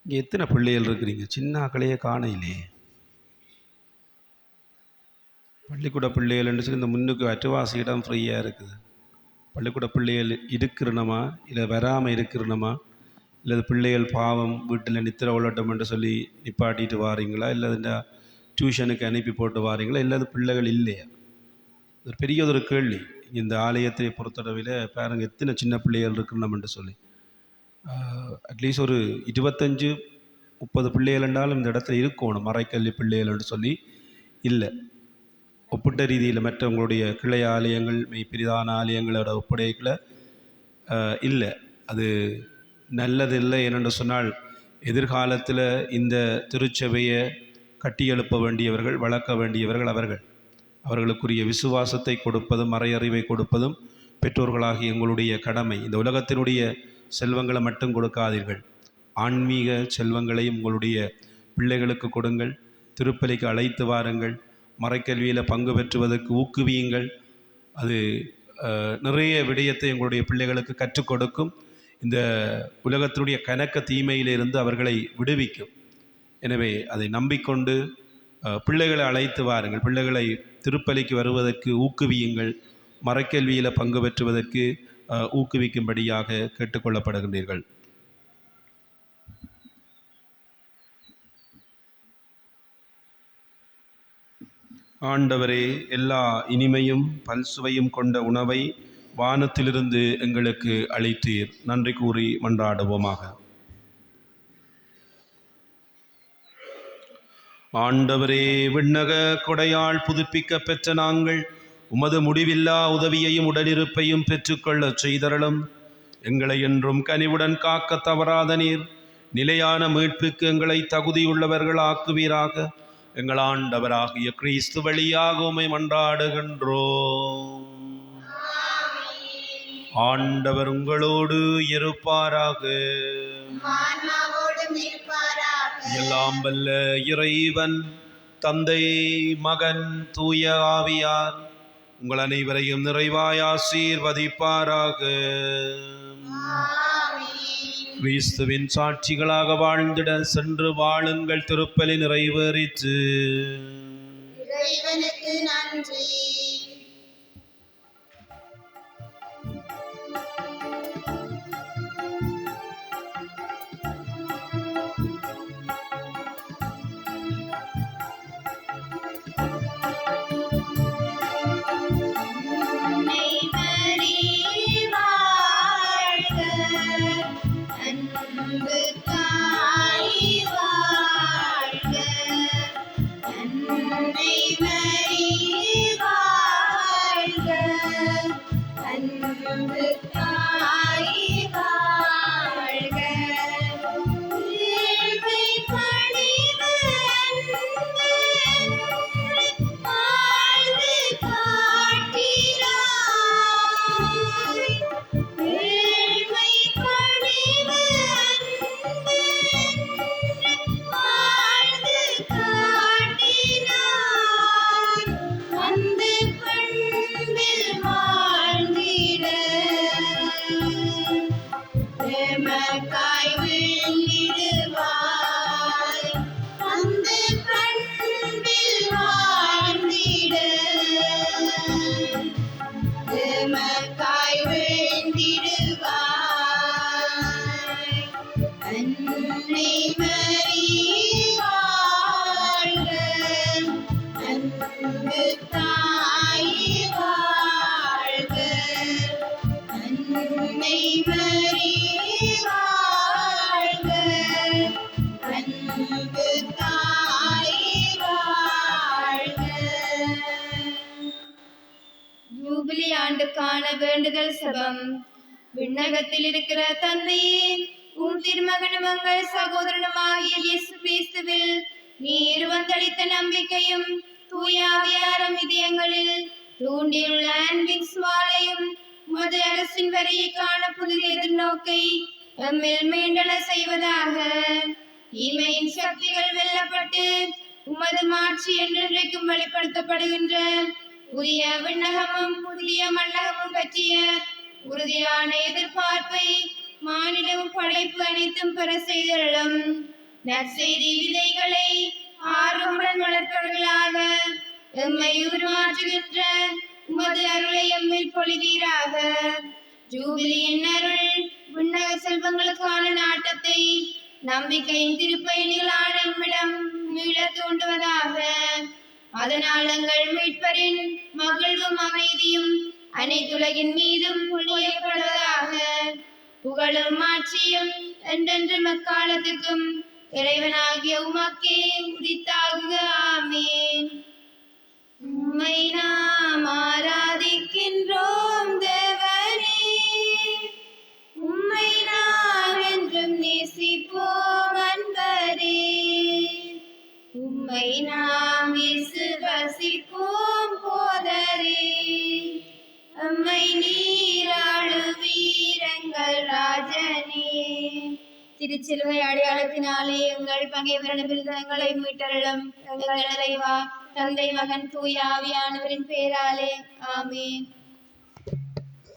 Speaker 3: இங்கே எத்தனை பிள்ளைகள் இருக்கிறீங்க? சின்ன ஆக்களையே காணையிலே. பள்ளிக்கூட பிள்ளைகள்னு சொல்லி இந்த முன்னுக்கு அட்டுவாசி இடம் ஃப்ரீயாக இருக்குது. பள்ளிக்கூட பிள்ளைகள் இருக்கிறனமா இல்லை வராமல் இருக்கிறனமா இல்லை பிள்ளைகள் பாவம் வீட்டில் நித்திர கொள்ளட்டும் என்று சொல்லி நிப்பாட்டிட்டு வாரீங்களா, இல்லை இந்த டியூஷனுக்கு அனுப்பி போட்டு வாரீங்களா, இல்லை அது பிள்ளைகள் இல்லையா? ஒரு பெரிய ஒரு கேள்வி. இந்த ஆலயத்தை பொறுத்தளவில் பாருங்க எத்தனை சின்ன பிள்ளைகள் இருக்கணும் என்று சொல்லி அட்லீஸ்ட் ஒரு 25-30 பிள்ளைகள் என்றாலும் இந்த இடத்துல இருக்கணும், மறைக்கல்வி பிள்ளைகள்னு சொல்லி இல்லை. ஒப்பிட்ட ரீதியில் மற்றவங்களுடைய கிளை ஆலயங்கள் பெரிதான ஆலயங்களோட ஒப்படைகளை இல்லை, அது நல்லதில்லை. ஏனென்று சொன்னால் எதிர்காலத்தில் இந்த திருச்சபையை கட்டியெழுப்ப வேண்டியவர்கள், வளர்க்க வேண்டியவர்கள் அவர்களுக்குரிய விசுவாசத்தை கொடுப்பதும் மறையறிவை கொடுப்பதும் பெற்றோர்களாகிய எங்களுடைய கடமை. இந்த உலகத்தினுடைய செல்வங்களை மட்டும் கொடுக்காதீர்கள், ஆன்மீக செல்வங்களையும் உங்களுடைய பிள்ளைகளுக்கு கொடுங்கள். திருப்பலிக்கு அழைத்து வாருங்கள், மறைக்கல்வியில் பங்கு பெற்றுவதற்கு ஊக்குவியுங்கள். அது நிறைய விடயத்தை எங்களுடைய பிள்ளைகளுக்கு கற்றுக் கொடுக்கும். இந்த உலகத்தினுடைய கணக்க தீமையிலிருந்து அவர்களை விடுவிக்கும். எனவே அதை நம்பிக்கொண்டு பிள்ளைகளை அழைத்து வாருங்கள், பிள்ளைகளை திருப்பலிக்கு வருவதற்கு ஊக்குவியுங்கள், மறைக்கல்வியில் பங்கு பெற்றுவதற்கு ஊக்குவிக்கும்படியாக கேட்டுக்கொள்ளப்படுகின்றீர்கள். ஆண்டவரே, எல்லா இனிமையும் பல்சுவையும் கொண்ட உணவை வானத்திலிருந்து எங்களுக்கு அளித்தீர். நன்றி கூறி மன்றாடுவோமாக. ஆண்டவரே, விண்ணக கொடையால் புதுப்பிக்க பெற்ற நாங்கள் உமது முடிவில்லா உதவியையும் உடனிருப்பையும் பெற்றுக்கொள்ளச் செய்தருளும். எங்களை என்றும் கனிவுடன் காக்க தவறாத நீர் நிலையான மீட்புக்கு எங்களை தகுதியுள்ளவர்கள் ஆக்குவீராக. எங்கள் ஆண்டவராகிய கிறிஸ்து வழியாக உம்மை மன்றாடுகின்றோம். ஆண்டவர் உங்களோடு இருப்பாராக. எல்லாம் வல்ல இறைவன் தந்தை, மகன், தூய ஆவியார் உங்கள் அனைவரையும் நிறைவாய் ஆசீர்வதிப்பாராக. கிறிஸ்துவின் சாட்சிகளாக வாழ்ந்திட சென்று வாழுங்கள். திருப்பலி நிறைவேறிற்று.
Speaker 1: இறைவனுக்கு நன்றி. ஜூபிலி ஆண்டுக்கான வேண்டுதல் சபம். விண்ணகத்தில் இருக்கிற தந்தையே, உம் திருமகனும் உங்கள் சகோதரனுமாகிய இயேசு கிறிஸ்துவில் நீர் வந்தளித்த நம்பிக்கையும் தூயாவியாரும் இதயங்களில் தூண்டியுள்ள அன்பின் சுவாலையும் உமது அரசின் வரையை காண புதிய எதிர்நோக்கை எம்மில் மீண்டெழ செய்வதாக. இமையின் சக்திகள் வெல்லப்பட்டு உமது மாட்சி என்றென்றைக்கும் வெளிப்படுத்தப்படுகின்ற புதிய விண்ணகமும் புதிய மண்ணகமும் பற்றிய உறுதியான எதிர்பார்ப்பை மானிடமும் படைப்பு அனைத்தும் பெற செய்தருளும். நற்செய்தி விதைகளை ஆர்வமுடன் வளர்ப்பவர்களாக எம்மை உருமாற்றுகின்ற உமது அருளை எம்மில் பொழிவீராக. ஜூபிலியின் அருள் விண்ணக செல்வங்களுக்கான நாட்டத்தை நம்பிக்கையின் திருப்பயணிகளான நம்மிடம் மீள தூண்டுவதாக. அதனால் எங்கள் மீட்பரின் மகிழ்வும் அமைதியும் அனைத்துலகின் மீதும் பொழியப்படுவதாக. புகழும் ஆட்சியும் என்றென்று மக்காலத்துக்கும் இறைவனாகிய உமக்கே உரித்தாகுக. ஆமீன். உம்மை நாம் ஆராதிக்கின்றோம் தேவனே, உம்மை நாம் என்றும் நேசிப்போம் அன்பரே, உம்மை நாம் விசுவசிப்போம் போதரே, உம்மை நீராளுவீர் எங்கள் ராஜனே. திருச்சிலுவை அடையாளத்தினாலே எங்கள் பகைவரிடமிருந்து எங்களை மீட்டருளும். எங்கள் இறைவா, தந்தை மகன் தூய ஆவியானவரின் பேராலே. ஆமென்.